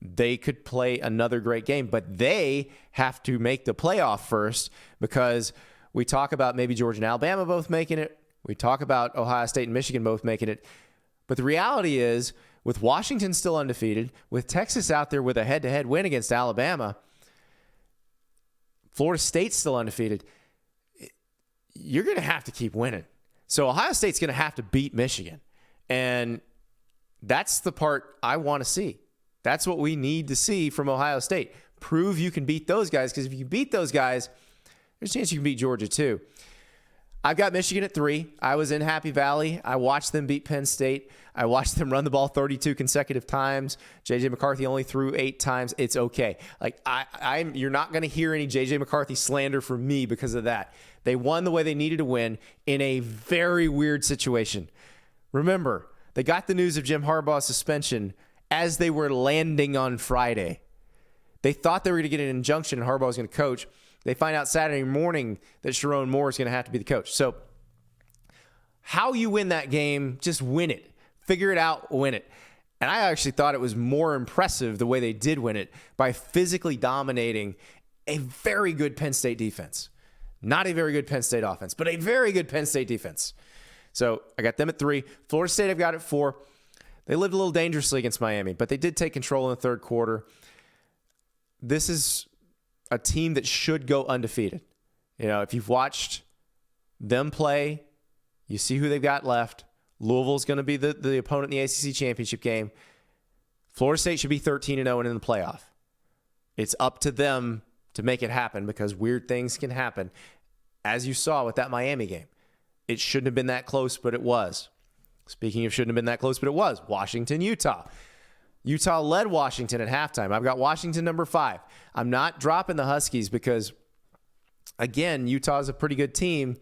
They could play another great game, but they have to make the playoff first, because we talk about maybe Georgia and Alabama both making it. We talk about Ohio State and Michigan both making it. But the reality is, with Washington still undefeated, with Texas out there with a head-to-head win against Alabama, Florida State's still undefeated, you're going to have to keep winning. So Ohio State's going to have to beat Michigan. And that's the part I want to see. That's what we need to see from Ohio State. Prove you can beat those guys, because if you can beat those guys, there's a chance you can beat Georgia too. I've got Michigan at 3. I was in Happy Valley. I watched them beat Penn State. I watched them run the ball 32 consecutive times. J.J. McCarthy only threw 8 times. It's okay. Like you're not going to hear any J.J. McCarthy slander from me because of that. They won the way they needed to win in a very weird situation. Remember, they got the news of Jim Harbaugh's suspension as they were landing on Friday. They thought they were going to get an injunction and Harbaugh was going to coach. They find out Saturday morning that Sharon Moore is going to have to be the coach. So how you win that game, just win it. Figure it out, win it. And I actually thought it was more impressive the way they did win it by physically dominating a very good Penn State defense. Not a very good Penn State offense, but a very good Penn State defense. So I got them at 3. Florida State I've got at 4. They lived a little dangerously against Miami, but they did take control in the third quarter. This is a team that should go undefeated. You know, if you've watched them play, you see who they've got left. Louisville's going to be the opponent in the ACC championship game. Florida State should be 13-0 and in the playoff. It's up to them to make it happen, because weird things can happen, as you saw with that Miami game. It shouldn't have been that close, but it was. Speaking of shouldn't have been that close, but it was. Washington, Utah. Utah led Washington at halftime. I've got Washington number 5. I'm not dropping the Huskies because, again, Utah is a pretty good team.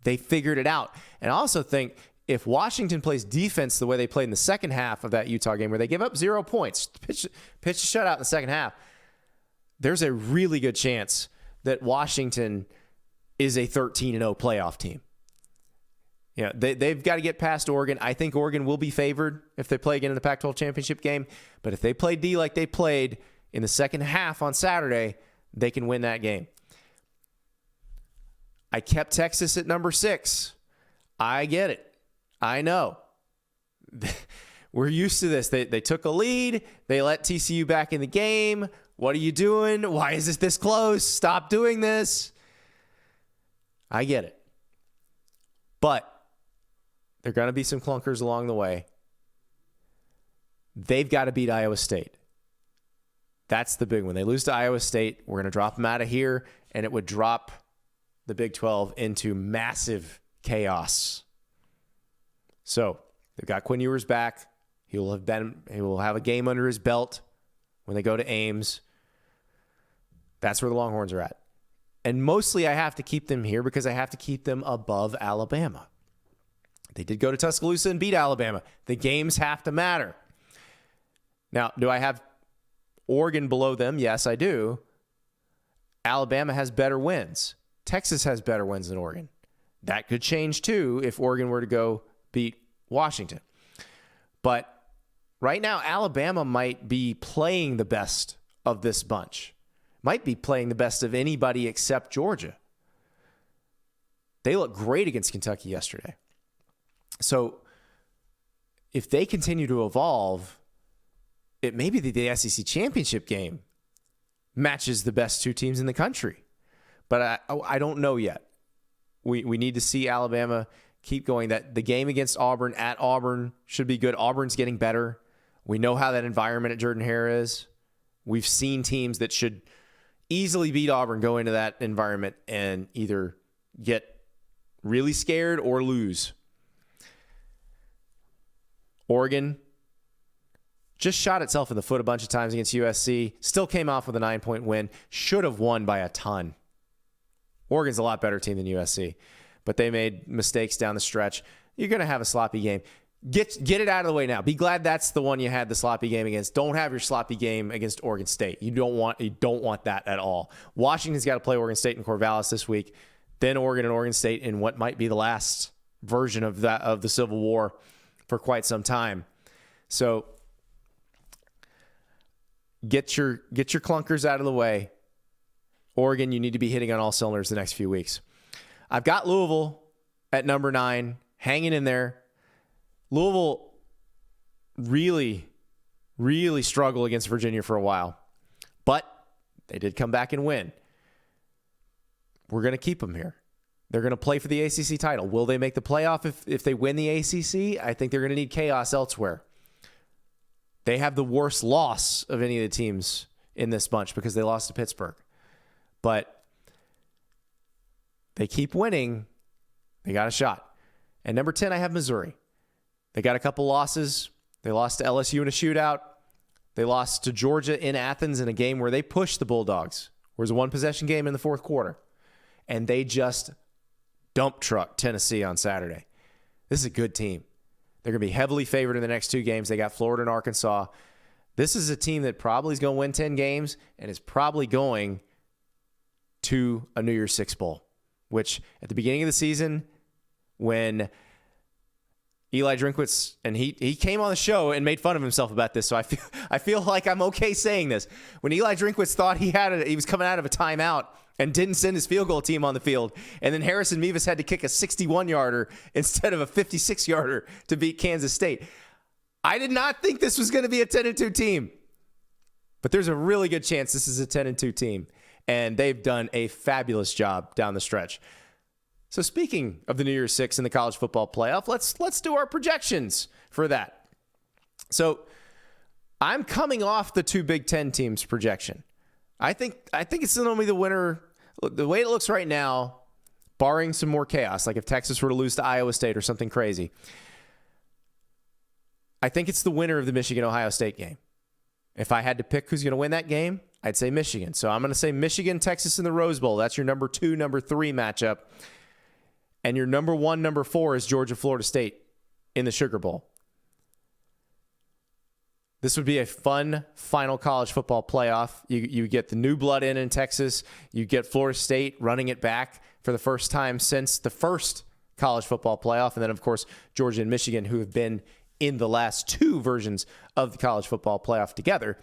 They figured it out. And I also think if Washington plays defense the way they played in the second half of that Utah game, where they give up 0 points, pitch a shutout in the second half, there's a really good chance that Washington is a 13-0 playoff team. Yeah, they've got to get past Oregon. I think Oregon will be favored if they play again in the Pac-12 championship game. But if they play D like they played in the second half on Saturday, they can win that game. I kept Texas at number 6. I get it. I know. We're used to this. They took a lead. They let TCU back in the game. What are you doing? Why is this close? Stop doing this. I get it. But there are going to be some clunkers along the way. They've got to beat Iowa State. That's the big one. They lose to Iowa State, we're going to drop them out of here, and it would drop the Big 12 into massive chaos. So they've got Quinn Ewers back. He will have a game under his belt when they go to Ames. That's where the Longhorns are at. And mostly I have to keep them here because I have to keep them above Alabama. They did go to Tuscaloosa and beat Alabama. The games have to matter. Now, do I have Oregon below them? Yes, I do. Alabama has better wins. Texas has better wins than Oregon. That could change too if Oregon were to go beat Washington. But right now, Alabama might be playing the best of this bunch. Might be playing the best of anybody except Georgia. They looked great against Kentucky yesterday. So if they continue to evolve, it may be that the SEC championship game matches the best two teams in the country. But I don't know yet. We need to see Alabama keep going. That the game against Auburn at Auburn should be good. Auburn's getting better. We know how that environment at Jordan-Hare is. We've seen teams that should easily beat Auburn go into that environment and either get really scared or lose. Oregon just shot itself in the foot a bunch of times against USC. Still came off with a 9-point win. Should have won by a ton. Oregon's a lot better team than USC, but they made mistakes down the stretch. You're going to have a sloppy game. Get it out of the way now. Be glad that's the one you had the sloppy game against. Don't have your sloppy game against Oregon State. You don't want that at all. Washington's got to play Oregon State in Corvallis this week. Then Oregon and Oregon State in what might be the last version of the Civil War for quite some time. So get your clunkers out of the way. Oregon, you need to be hitting on all cylinders the next few weeks. I've got Louisville at number 9, hanging in there. Louisville really, really struggled against Virginia for a while, but they did come back and win. We're going to keep them here. They're going to play for the ACC title. Will they make the playoff if they win the ACC? I think they're going to need chaos elsewhere. They have the worst loss of any of the teams in this bunch because they lost to Pittsburgh. But they keep winning. They got a shot. And number 10, I have Missouri. They got a couple losses. They lost to LSU in a shootout. They lost to Georgia in Athens in a game where they pushed the Bulldogs. It was a one-possession game in the fourth quarter. And they just dump trucked Tennessee on Saturday. This is a good team. They're going to be heavily favored in the next 2 games. They got Florida and Arkansas. This is a team that probably is going to win 10 games and is probably going to a New Year's Six Bowl, which at the beginning of the season, when Eli Drinkwitz, and he came on the show and made fun of himself about this, so I feel like I'm okay saying this. When Eli Drinkwitz thought he was coming out of a timeout and didn't send his field goal team on the field, and then Harrison Mevis had to kick a 61-yarder instead of a 56-yarder to beat Kansas State. I did not think this was going to be a 10-2 team, but there's a really good chance this is a 10-2 team. And they've done a fabulous job down the stretch. So speaking of the New Year's Six in the college football playoff, let's do our projections for that. So I'm coming off the 2 Big Ten teams projection. I think it's going to be the winner. The way it looks right now, barring some more chaos, like if Texas were to lose to Iowa State or something crazy, I think it's the winner of the Michigan-Ohio State game. If I had to pick who's going to win that game, I'd say Michigan. So I'm going to say Michigan, Texas in the Rose Bowl. That's your number 2, number 3 matchup. And your number 1, number 4 is Georgia, Florida State in the Sugar Bowl. This would be a fun final college football playoff. You get the new blood in Texas. You get Florida State running it back for the first time since the first college football playoff. And then, of course, Georgia and Michigan, who have been in the last two versions of the college football playoff together.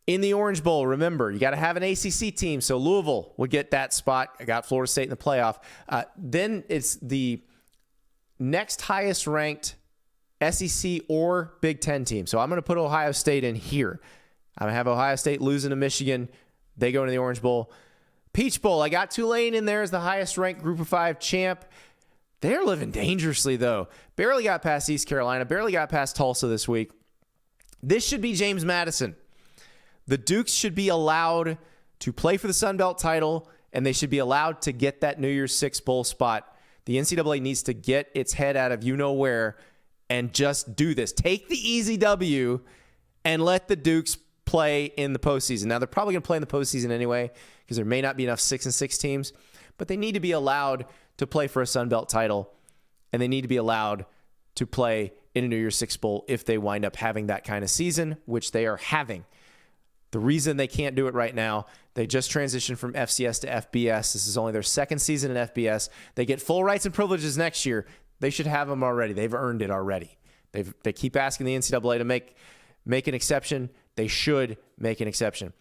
In the Orange Bowl, remember, you got to have an ACC team. So Louisville would get that spot. I got Florida State in the playoff. Then it's the next highest ranked SEC or Big Ten team. So I'm going to put Ohio State in here. I'm going to have Ohio State losing to Michigan. They go into the Orange Bowl. Peach Bowl, I got Tulane in there as the highest ranked Group of 5 champ. They're living dangerously, though. Barely got past East Carolina. Barely got past Tulsa this week. This should be James Madison. The Dukes should be allowed to play for the Sun Belt title, and they should be allowed to get that New Year's Six bowl spot. The NCAA needs to get its head out of you-know-where and just do this. Take the easy W and let the Dukes play in the postseason. Now, they're probably going to play in the postseason anyway because there may not be enough 6-6 teams, but they need to be allowed to play for a Sun Belt title, and they need to be allowed to play in a New Year's Six bowl if they wind up having that kind of season, which they are having. The reason they can't do it right now, they just transitioned from FCS to FBS. This is only their second season in FBS. They get full rights and privileges next year. They should have them already. They've earned it already. They keep asking the NCAA to make an exception. They should make an exception.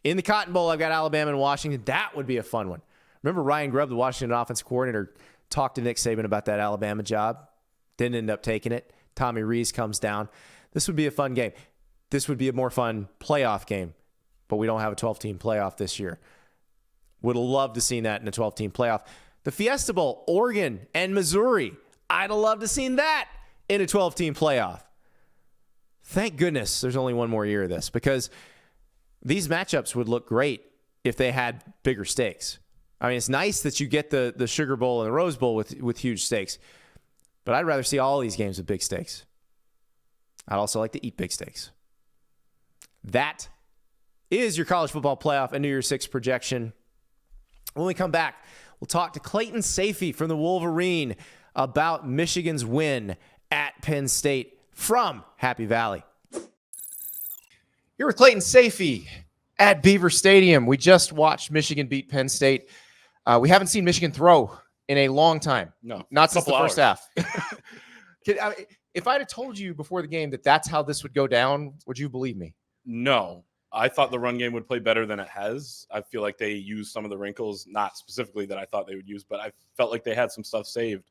In the Cotton Bowl, I've got Alabama and Washington. That would be a fun one. Remember Ryan Grubb, the Washington offensive coordinator, talked to Nick Saban about that Alabama job. Didn't end up taking it. Tommy Rees comes down. This would be a fun game. This would be a more fun playoff game. But we don't have a 12-team playoff this year. Would have loved to see that in a 12-team playoff. The Fiesta Bowl, Oregon and Missouri. I'd have loved to seen that in a 12-team playoff. Thank goodness there's only one more year of this, because these matchups would look great if they had bigger stakes. I mean, it's nice that you get the Sugar Bowl and the Rose Bowl with huge stakes, but I'd rather see all these games with big stakes. I'd also like to eat big steaks. That is your college football playoff and New Year's Six projection. When we come back, we'll talk to Clayton Sayfie from the Wolverine about Michigan's win at Penn State from Happy Valley. Here with Clayton Sayfie at Beaver Stadium. We just watched Michigan beat Penn State. We haven't seen Michigan throw in a long time. No, not since the first half. If I'd have told you before the game that that's how this would go down, would you believe me? No. I thought the run game would play better than it has. I feel like they used some of the wrinkles, not specifically that I thought they would use, but I felt like they had some stuff saved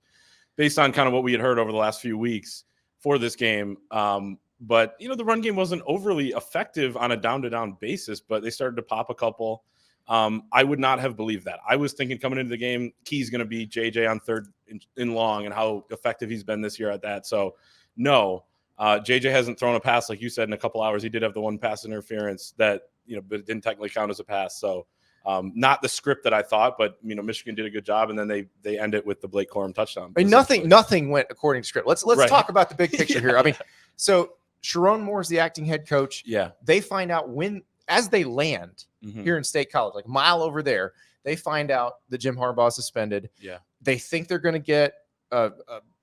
based on kind of what we had heard over the last few weeks for this game. But, the run game wasn't overly effective on a down-to-down basis, but they started to pop a couple. I would not have believed that. I was thinking coming into the game, key's going to be JJ on third and long and how effective he's been this year at that. So, no. JJ hasn't thrown a pass, like you said, in a couple hours. He did have the one pass interference that, but it didn't technically count as a pass. So not the script that I thought, but, Michigan did a good job. And then they end it with the Blake Corum touchdown. I mean, nothing went according to script. Let's right. talk about the big picture here. I mean, so Sharon Moore's the acting head coach. Yeah. They find out as they land here in State College, like a mile over there, they find out that Jim Harbaugh is suspended. Yeah. They think they're going to get an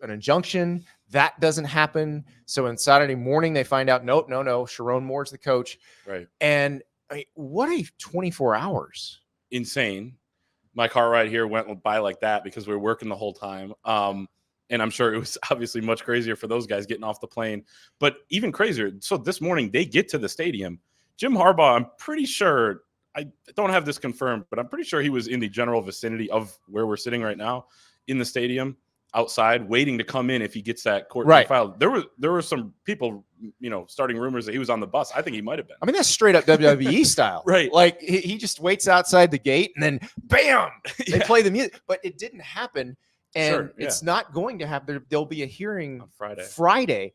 injunction. That doesn't happen. So on Saturday morning, they find out, no, Sharon Moore's the coach. Right. And I mean, what a 24 hours. Insane. My car ride here went by like that because we were working the whole time. And I'm sure it was obviously much crazier for those guys getting off the plane, but even crazier. So this morning they get to the stadium. Jim Harbaugh, I'm pretty sure, I don't have this confirmed, but I'm pretty sure he was in the general vicinity of where we're sitting right now in the stadium, outside waiting to come in if he gets that court filed. There were some people, starting rumors that he was on the bus. I think he might have been. I mean, that's straight up WWE style. Right. Like he just waits outside the gate and then bam, they play the music. But it didn't happen. And it's not going to happen. There'll be a hearing on Friday.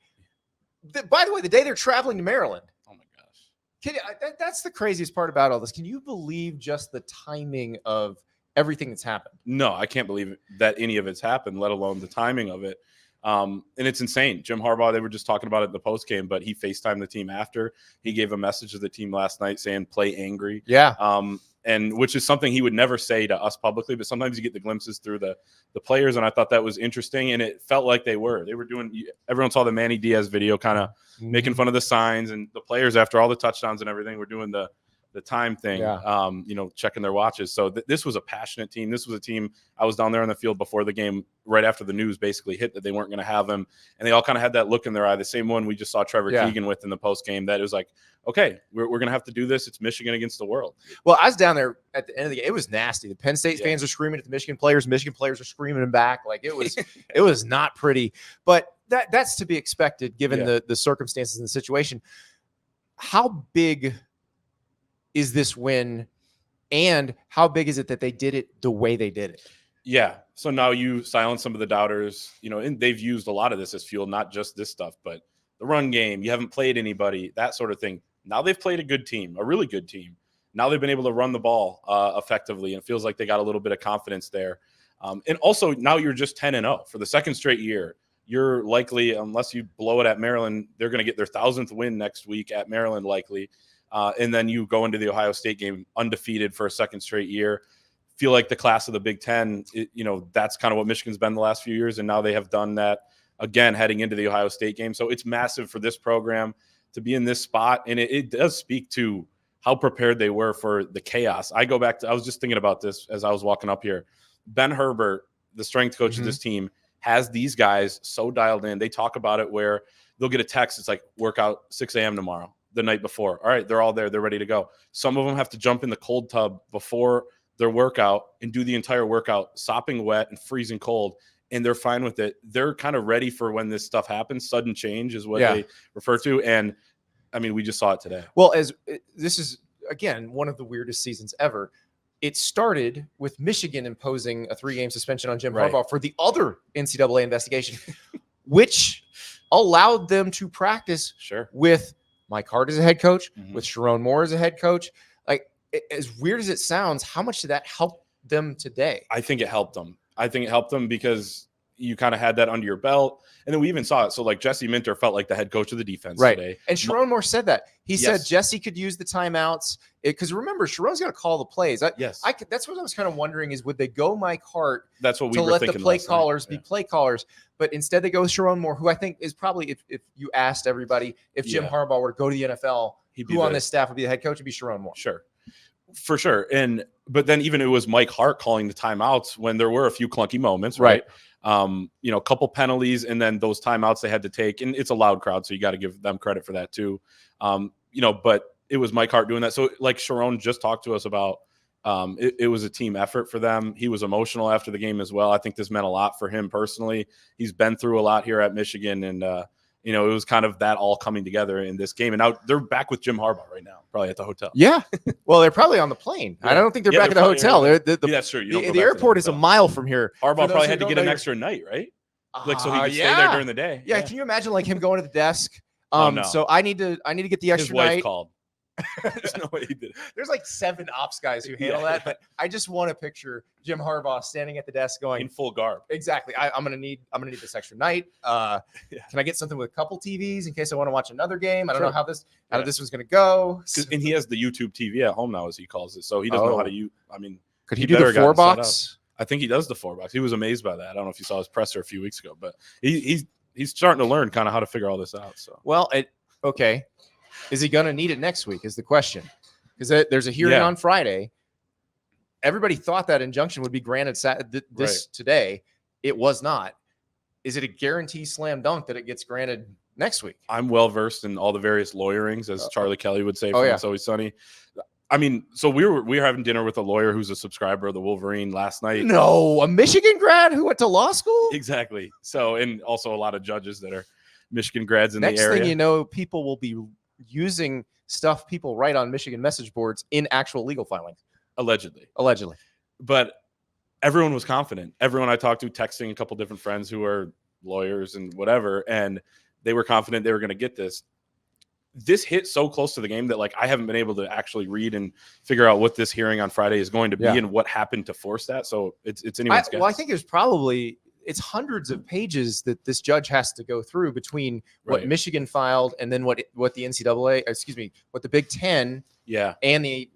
By the way, the day they're traveling to Maryland. Oh my gosh. That's the craziest part about all this. Can you believe just the timing of everything that's happened? No, I can't believe that any of it's happened, let alone the timing of it. And it's insane. Jim Harbaugh, they were just talking about it in the post game, but he FaceTimed the team after. He gave a message to the team last night saying, play angry. Yeah. And which is something he would never say to us publicly, but sometimes you get the glimpses through the players. And I thought that was interesting. And it felt like they were doing, everyone saw the Manny Diaz video kind of making fun of the signs, and the players after all the touchdowns and everything were doing the time thing, checking their watches. So this was a passionate team. This was a team. I was down there on the field before the game, right after the news basically hit that they weren't going to have him. And they all kind of had that look in their eye. The same one we just saw Trevor Keegan with in the post game, that it was like, okay, we're going to have to do this. It's Michigan against the world. Well, I was down there at the end of the game. It was nasty. The Penn State fans are screaming at the Michigan players. Michigan players are screaming them back. Like it was not pretty, but that's to be expected given the circumstances and the situation. How big is this win, and how big is it that they did it the way they did it? Yeah. So now you silence some of the doubters, and they've used a lot of this as fuel, not just this stuff, but the run game. You haven't played anybody, that sort of thing. Now they've played a good team, a really good team. Now they've been able to run the ball effectively, and it feels like they got a little bit of confidence there. And also now you're just 10-0 for the second straight year. You're likely, unless you blow it at Maryland, they're going to get their 1,000th win next week at Maryland likely. And then you go into the Ohio State game undefeated for a second straight year. Feel like the class of the Big Ten, that's kind of what Michigan's been the last few years. And now they have done that again heading into the Ohio State game. So it's massive for this program to be in this spot. And it does speak to how prepared they were for the chaos. I was just thinking about this as I was walking up here. Ben Herbert, the strength coach of this team, has these guys so dialed in. They talk about it where they'll get a text. It's like, workout 6 a.m. tomorrow. The night before. All right, they're all there. They're ready to go. Some of them have to jump in the cold tub before their workout and do the entire workout, sopping wet and freezing cold, and they're fine with it. They're kind of ready for when this stuff happens. Sudden change is what they refer to. And, I mean, we just saw it today. Well, this is, again, one of the weirdest seasons ever. It started with Michigan imposing a 3-game suspension on Jim Harbaugh for the other NCAA investigation, which allowed them to practice with Mike Hart as a head coach, with Sharon Moore as a head coach. Like, as weird as it sounds, how much did that help them today? I think it helped them because you kind of had that under your belt. And then we even saw it. So, like, Jesse Minter felt like the head coach of the defense today. And Sharon Moore said that. He said Jesse could use the timeouts. Because remember, Sharon's got to call the plays. That's what I was kind of wondering is, would they go Mike Hart to let the play callers be play callers? But instead they go with Sharon Moore, who I think is probably, if you asked everybody, if Jim Harbaugh were to go to the NFL, who on this staff would be the head coach, would be Sharon Moore. Sure. For sure. But then even it was Mike Hart calling the timeouts when there were a few clunky moments, right? A couple penalties, and then those timeouts they had to take. And it's a loud crowd, so you got to give them credit for that too. But it was Mike Hart doing that. So like Sharon just talked to us about, it was a team effort for them. He was emotional after the game as well. I think this meant a lot for him personally. He's been through a lot here at Michigan, and it was kind of that all coming together in this game. And now they're back with Jim Harbaugh right now, probably at the hotel. Yeah. Well, they're probably on the plane. I don't think they're back at the hotel. That's true. The airport is a mile from here. Harbaugh probably had to get an extra night, right? Like, so he could stay there during the day. Yeah. Can you imagine like him going to the desk? So I need to get the extra night. His wife called. There's no way he did it. There's like 7 ops guys who handle that, but I just want to picture Jim Harbaugh standing at the desk going in full garb. Exactly. I'm gonna need this extra night. Can I get something with a couple TVs in case I want to watch another game? I don't know how this was gonna go. And he has the YouTube TV at home now, as he calls it, so he doesn't know how to use. I mean, could he do the 4-box? I think he does the 4-box. He was amazed by that. I don't know if you saw his presser a few weeks ago, but he's starting to learn kind of how to figure all this out. So okay. Is he going to need it next week is the question. Because there's a hearing on Friday. Everybody thought that injunction would be granted today. It was not. Is it a guarantee slam dunk that it gets granted next week? I'm well-versed in all the various lawyerings, as Charlie Kelly would say from It's Always Sunny. I mean, so we were having dinner with a lawyer who's a subscriber of the Wolverine last night. No, a Michigan grad who went to law school? Exactly. So, and also a lot of judges that are Michigan grads in Next the area. Next thing you know, people will be using stuff people write on Michigan message boards in actual legal filings. Allegedly. But everyone was confident. Everyone I talked to, texting a couple different friends who are lawyers and whatever, and they were confident they were going to get this. This hit so close to the game that, like, I haven't been able to actually read and figure out what this hearing on Friday is going to be and what happened to force that. So it's anyone's guess. Well, I think it was probably it's hundreds of pages that this judge has to go through between what Right. Michigan filed and then what the NCAA, what the Big Ten and the,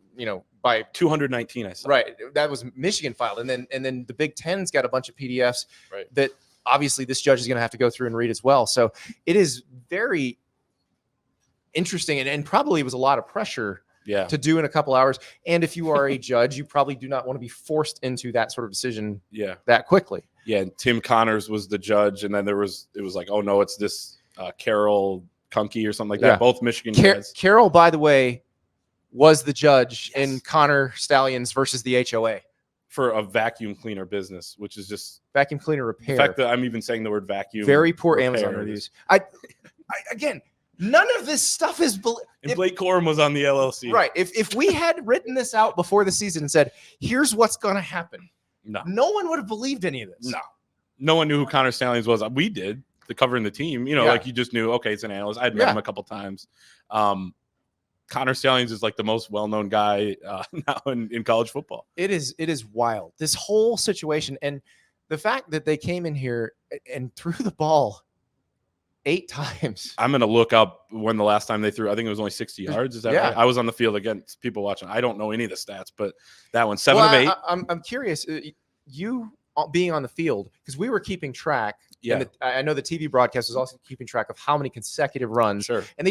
by 219, I saw. right. That was Michigan filed. And then the Big Ten's got a bunch of PDFs that obviously this judge is going to have to go through and read as well. So it is very interesting and probably was a lot of pressure to do in a couple hours. And if you are a judge, you probably do not want to be forced into that sort of decision that quickly. Yeah. And Tim Connors was the judge. And then it was like, oh no, it's this Carol Kunke or something like that. Yeah. Both Michigan guys. Carol, by the way, was the judge in Connor Stallions versus the HOA for a vacuum cleaner business, which is just vacuum cleaner repair. The fact that I'm even saying the word vacuum. Very poor repair. Amazon reviews. I again, none of this stuff is. And Blake Corum was on the LLC. Right. If we had written this out before the season and said, here's what's going to happen, no one would have believed any of this. No one knew who Connor Stallions was. We did, covering the team. Like you just knew, okay, it's an analyst. I'd met him a couple times. Connor Stallions is like the most well-known guy now in college football. It is wild. This whole situation and the fact that they came in here and threw the ball 8 times. I'm going to look up when the last time they threw. I think it was only 60 yards. Is that right? I was on the field against people watching. I don't know any of the stats, but that one, 7 of 8. I'm curious. You being on the field, because we were keeping track. Yeah. And I know the TV broadcast was also keeping track of how many consecutive runs. Sure. And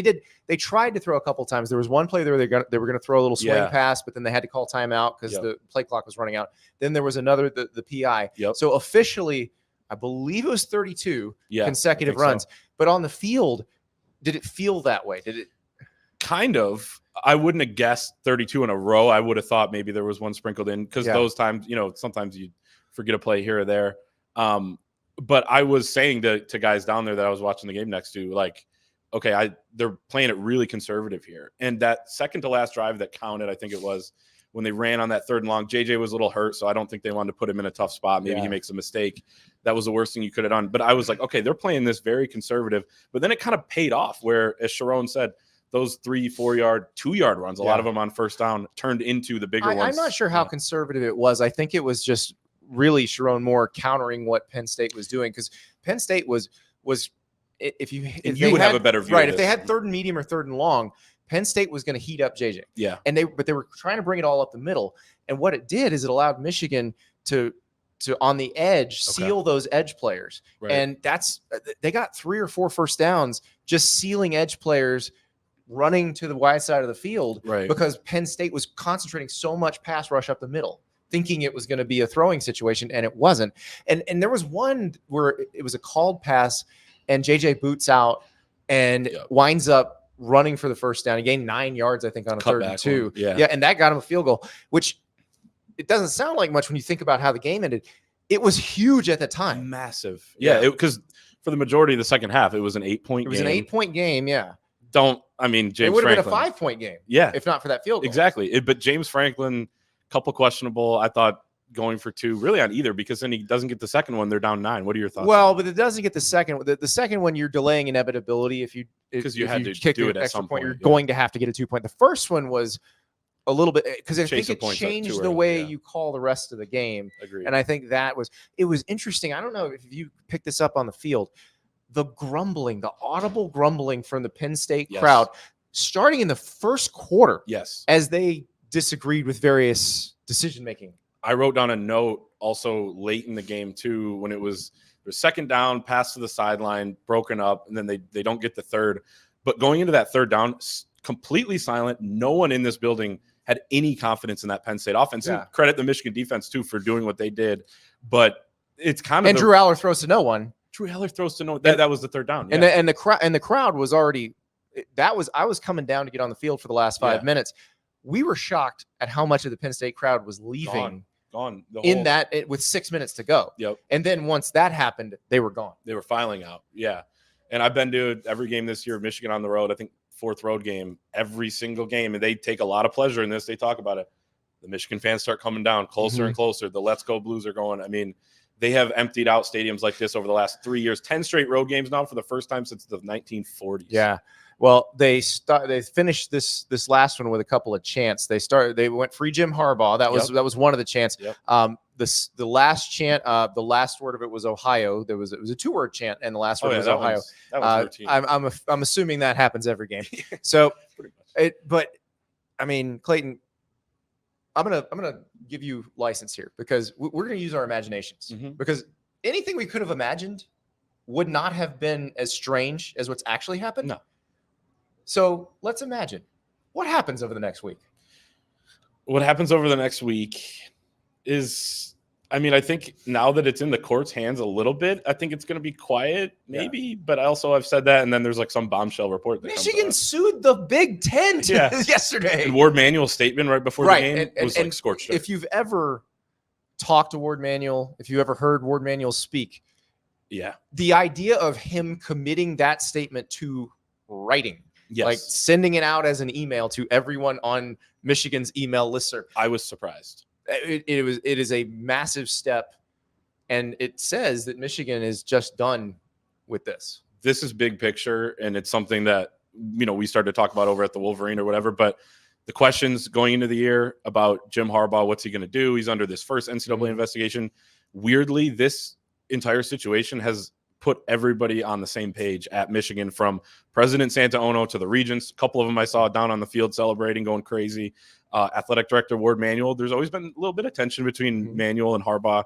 they tried to throw a couple times. There was one play there they were going to throw a little swing pass, but then they had to call timeout because the play clock was running out. Then there was another, the PI. So officially, I believe it was 32 consecutive runs. So. But on the field, did it feel that way? Did it? Kind of. I wouldn't have guessed 32 in a row. I would have thought maybe there was one sprinkled in because those times, sometimes you forget a play here or there. But I was saying to guys down there that I was watching the game next to, like, okay, they're playing it really conservative here. And that second to last drive that counted, I think it was when they ran on that 3rd and long. JJ was a little hurt, so I don't think they wanted to put him in a tough spot. Maybe he makes a mistake. That was the worst thing you could have done. But I was like, okay, they're playing this very conservative. But then it kind of paid off where, as Sharon said, those 3, 4 yard, 2 yard runs, a lot of them on first down turned into the bigger ones. I'm not sure how conservative it was. I think it was just really Sharon Moore countering what Penn State was doing, because Penn State was if you would have a better view, right? If they had 3rd and medium or 3rd and long, Penn State was going to heat up JJ. Yeah, but they were trying to bring it all up the middle, and what it did is it allowed Michigan to on the edge seal those edge players, and they got 3 or 4 first downs just sealing edge players running to the wide side of the field, because Penn State was concentrating so much pass rush up the middle, thinking it was going to be a throwing situation, and it wasn't. And there was one where it was a called pass, and JJ boots out and winds up running for the first down. He gained 9 yards, I think, on a 3rd and 2. Yeah, and that got him a field goal, which it doesn't sound like much when you think about how the game ended. It was huge at the time. Massive. Yeah, because for the majority of the second half, it was an 8-point game. It was an 8-point game, James Franklin. It would have been a 5-point game. Yeah. If not for that field goal. Exactly. But James Franklin, couple questionable. I thought going for 2 really on either, because then he doesn't get the second one. They're down 9. What are your thoughts? Well, but it doesn't get the second. The second one, you're delaying inevitability. Because you had to kick do it at extra some point, point. You're going to have to get a 2-point. The first one was a little bit, because I think it changed the way you call the rest of the game. Agreed. And I think it was interesting. I don't know if you picked this up on the field. The grumbling, the audible grumbling from the Penn State crowd, starting in the first quarter. Yes. As they disagreed with various decision-making. I wrote down a note also late in the game too, when it was their second down, pass to the sideline, broken up, and then they don't get the third. But going into that 3rd down, completely silent. No one in this building had any confidence in that Penn State offense. And credit the Michigan defense too for doing what they did. But it's kind of Drew Aller throws to no one. Drew Aller throws to no one. That was the 3rd down. Yeah. And the crowd was already I was coming down to get on the field for the last 5 minutes. We were shocked at how much of the Penn State crowd was leaving gone with 6 minutes to go. Yep. And then once that happened, they were gone. They were filing out. Yeah. And I've been to every game this year, Michigan on the road. I think 4th road game, every single game. And they take a lot of pleasure in this. They talk about it. The Michigan fans start coming down closer and closer. The Let's Go Blues are going. I mean, they have emptied out stadiums like this over the last 3 years. 10 straight road games now for the first time since the 1940s. Yeah. Well, they finished this last one with a couple of chants. They went free Jim Harbaugh. That was one of the chants. Yep. the last chant, the last word of it was Ohio. It was a 2-word chant, and the last word was Ohio. That was routine. I'm assuming that happens every game. So, but I mean, Clayton, I'm gonna give you license here because we're gonna use our imaginations because anything we could have imagined would not have been as strange as what's actually happened. No. So let's imagine what happens over the next week. What happens over the next week is, I mean, I think now that it's in the court's hands a little bit, I think it's going to be quiet, maybe. But also, I've said that, and then there's like some bombshell report. That Michigan sued the Big Ten yesterday. And Ward Manuel's statement right before the game was like scorched earth. If you've ever talked to Ward Manuel, if you ever heard Ward Manuel speak, the idea of him committing that statement to writing, like sending it out as an email to everyone on Michigan's email listserv, I was surprised. It is a massive step, and it says that Michigan is just done with this. This is big picture, and it's something that we started to talk about over at the Wolverine or whatever. But the questions going into the year about Jim Harbaugh, what's he going to do? He's under this first NCAA investigation. Weirdly, this entire situation has put everybody on the same page at Michigan, from President Santaono to the regents. A couple of them I saw down on the field celebrating, going crazy. Athletic Director Ward Manuel. There's always been a little bit of tension between Manuel and Harbaugh,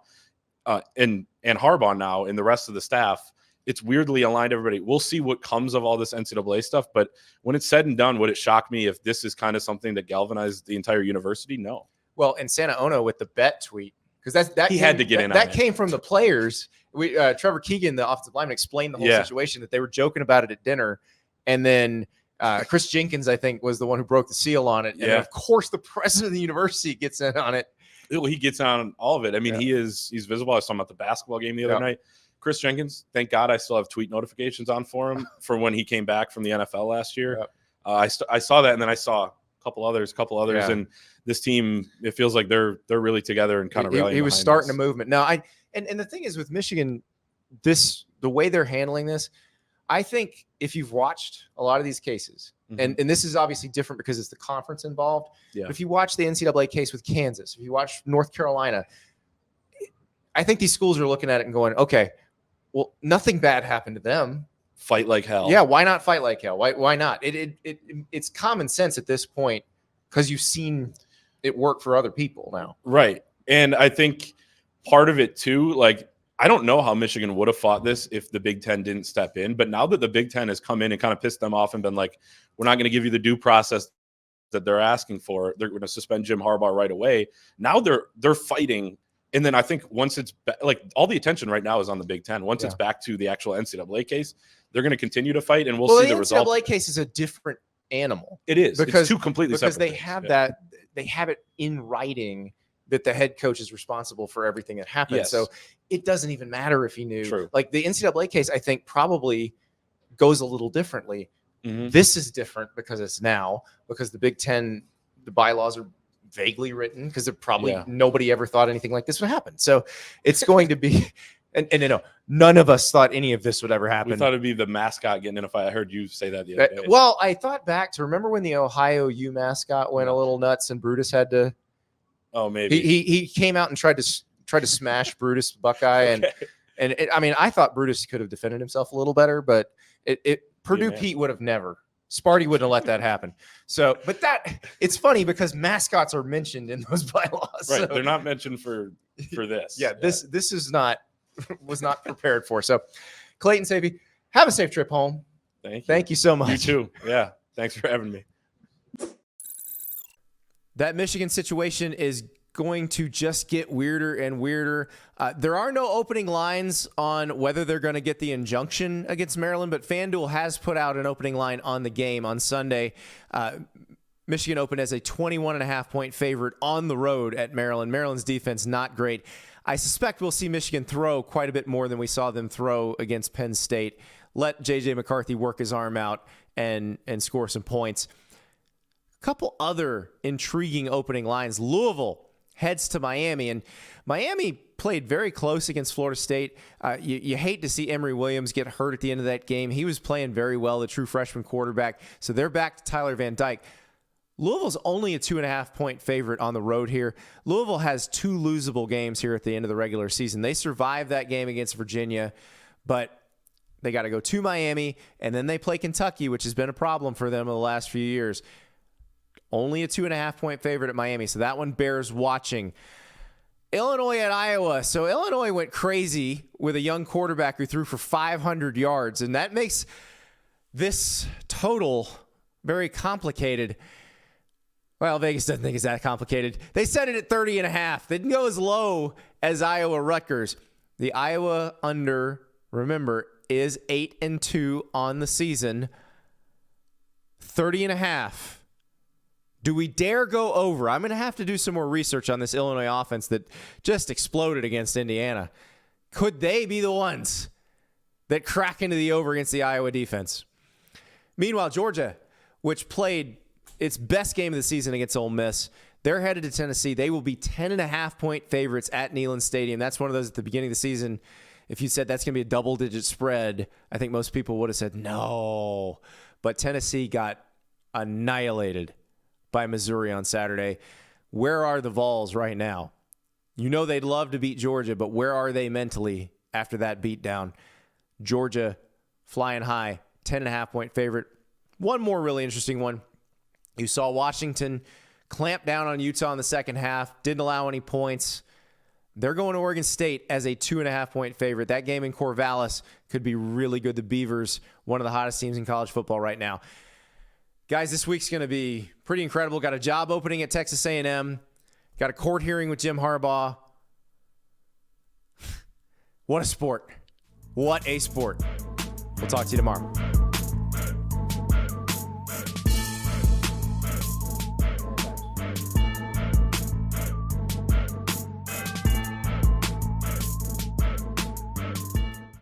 and Harbaugh now and the rest of the staff. It's weirdly aligned everybody. We'll see what comes of all this NCAA stuff, but when it's said and done, would it shock me if this is kind of something that galvanized the entire university? No. Well, and Santaono with the bet tweet, because he had to get in on that it. Came from the players. Trevor Keegan, the offensive lineman, explained the whole situation, that they were joking about it at dinner, and then Chris Jenkins, I think, was the one who broke the seal on it. And of course, the president of the university gets in on it. He gets on all of it. I mean, he's visible. I was talking about the basketball game the other night. Chris Jenkins, thank God I still have tweet notifications on for him for when he came back from the NFL last year. I saw that, and then I saw a couple others, and this team, it feels like they're really together and kind of rallying. He was starting a movement. Now, and the thing is with Michigan, the way they're handling this, I think if you've watched a lot of these cases, and this is obviously different because it's the conference involved. But if you watch the NCAA case with Kansas, if you watch North Carolina, I think these schools are looking at it and going, okay, well, nothing bad happened to them. Fight like hell. Yeah, why not fight like hell? Why not? It's common sense at this point because you've seen it work for other people now. Right. And I think part of it too, like, I don't know how Michigan would have fought this if the Big Ten didn't step in. But now that the Big Ten has come in and kind of pissed them off and been like, we're not going to give you the due process that they're asking for, they're going to suspend Jim Harbaugh right away. Now they're fighting. And then I think once it's like all the attention right now is on the Big Ten. Once it's back to the actual NCAA case, they're going to continue to fight, and we'll see the result. The NCAA case is a different animal. It is because it's two completely separate they things. have that they have it in writing that the head coach is responsible for everything that happens. Yes. So it doesn't even matter if he knew. True. Like the NCAA case, I think probably goes a little differently. This is different because the Big Ten, the bylaws are vaguely written because nobody ever thought anything like this would happen. So it's going to be, and none of us thought any of this would ever happen. We thought it'd be the mascot getting in a fight. I heard you say that the other day. Well, I thought back to remember when the Ohio U mascot went a little nuts and Brutus had to. Oh, maybe he came out and tried to smash Brutus Buckeye, and I mean, I thought Brutus could have defended himself a little better, but Purdue Pete would have never. Sparty wouldn't have let that happen. So, but it's funny because mascots are mentioned in those bylaws. Right, so. They're not mentioned for this. This is not was not prepared for. So, Clayton Sayfie, have a safe trip home. Thank you so much. You too. Yeah, thanks for having me. That Michigan situation is going to just get weirder and weirder. There are no opening lines on whether they're going to get the injunction against Maryland, but FanDuel has put out an opening line on the game on Sunday. Michigan opened as a 21.5-point favorite on the road at Maryland. Maryland's defense not great. I suspect we'll see Michigan throw quite a bit more than we saw them throw against Penn State. Let J.J. McCarthy work his arm out and score some points. A couple other intriguing opening lines. Louisville heads to Miami, and Miami played very close against Florida State. You hate to see Emory Williams get hurt at the end of that game. He was playing very well, the true freshman quarterback. So they're back to Tyler Van Dyke. Louisville's only a 2.5-point favorite on the road here. Louisville has 2 losable games here at the end of the regular season. They survived that game against Virginia, but they got to go to Miami, and then they play Kentucky, which has been a problem for them in the last few years. Only a 2.5-point favorite at Miami, so that one bears watching. Illinois at Iowa. So Illinois went crazy with a young quarterback who threw for 500 yards, and that makes this total very complicated. Well, Vegas doesn't think it's that complicated. They set it at 30.5. They didn't go as low as Iowa Rutgers. The Iowa under, remember, is 8-2 on the season. 30.5. Do we dare go over? I'm going to have to do some more research on this Illinois offense that just exploded against Indiana. Could they be the ones that crack into the over against the Iowa defense? Meanwhile, Georgia, which played its best game of the season against Ole Miss, they're headed to Tennessee. They will be 10.5-point favorites at Neyland Stadium. That's one of those at the beginning of the season. If you said that's going to be a double-digit spread, I think most people would have said no. But Tennessee got annihilated by Missouri on Saturday. Where are the Vols right now? You know they'd love to beat Georgia, but where are they mentally after that beatdown? Georgia flying high, 10.5-point favorite. One more really interesting one. You saw Washington clamp down on Utah in the second half, didn't allow any points. They're going to Oregon State as a 2.5-point favorite. That game in Corvallis could be really good. The Beavers, one of the hottest teams in college football right now. Guys, this week's going to be pretty incredible. Got a job opening at Texas A&M. Got a court hearing with Jim Harbaugh. What a sport. What a sport. We'll talk to you tomorrow.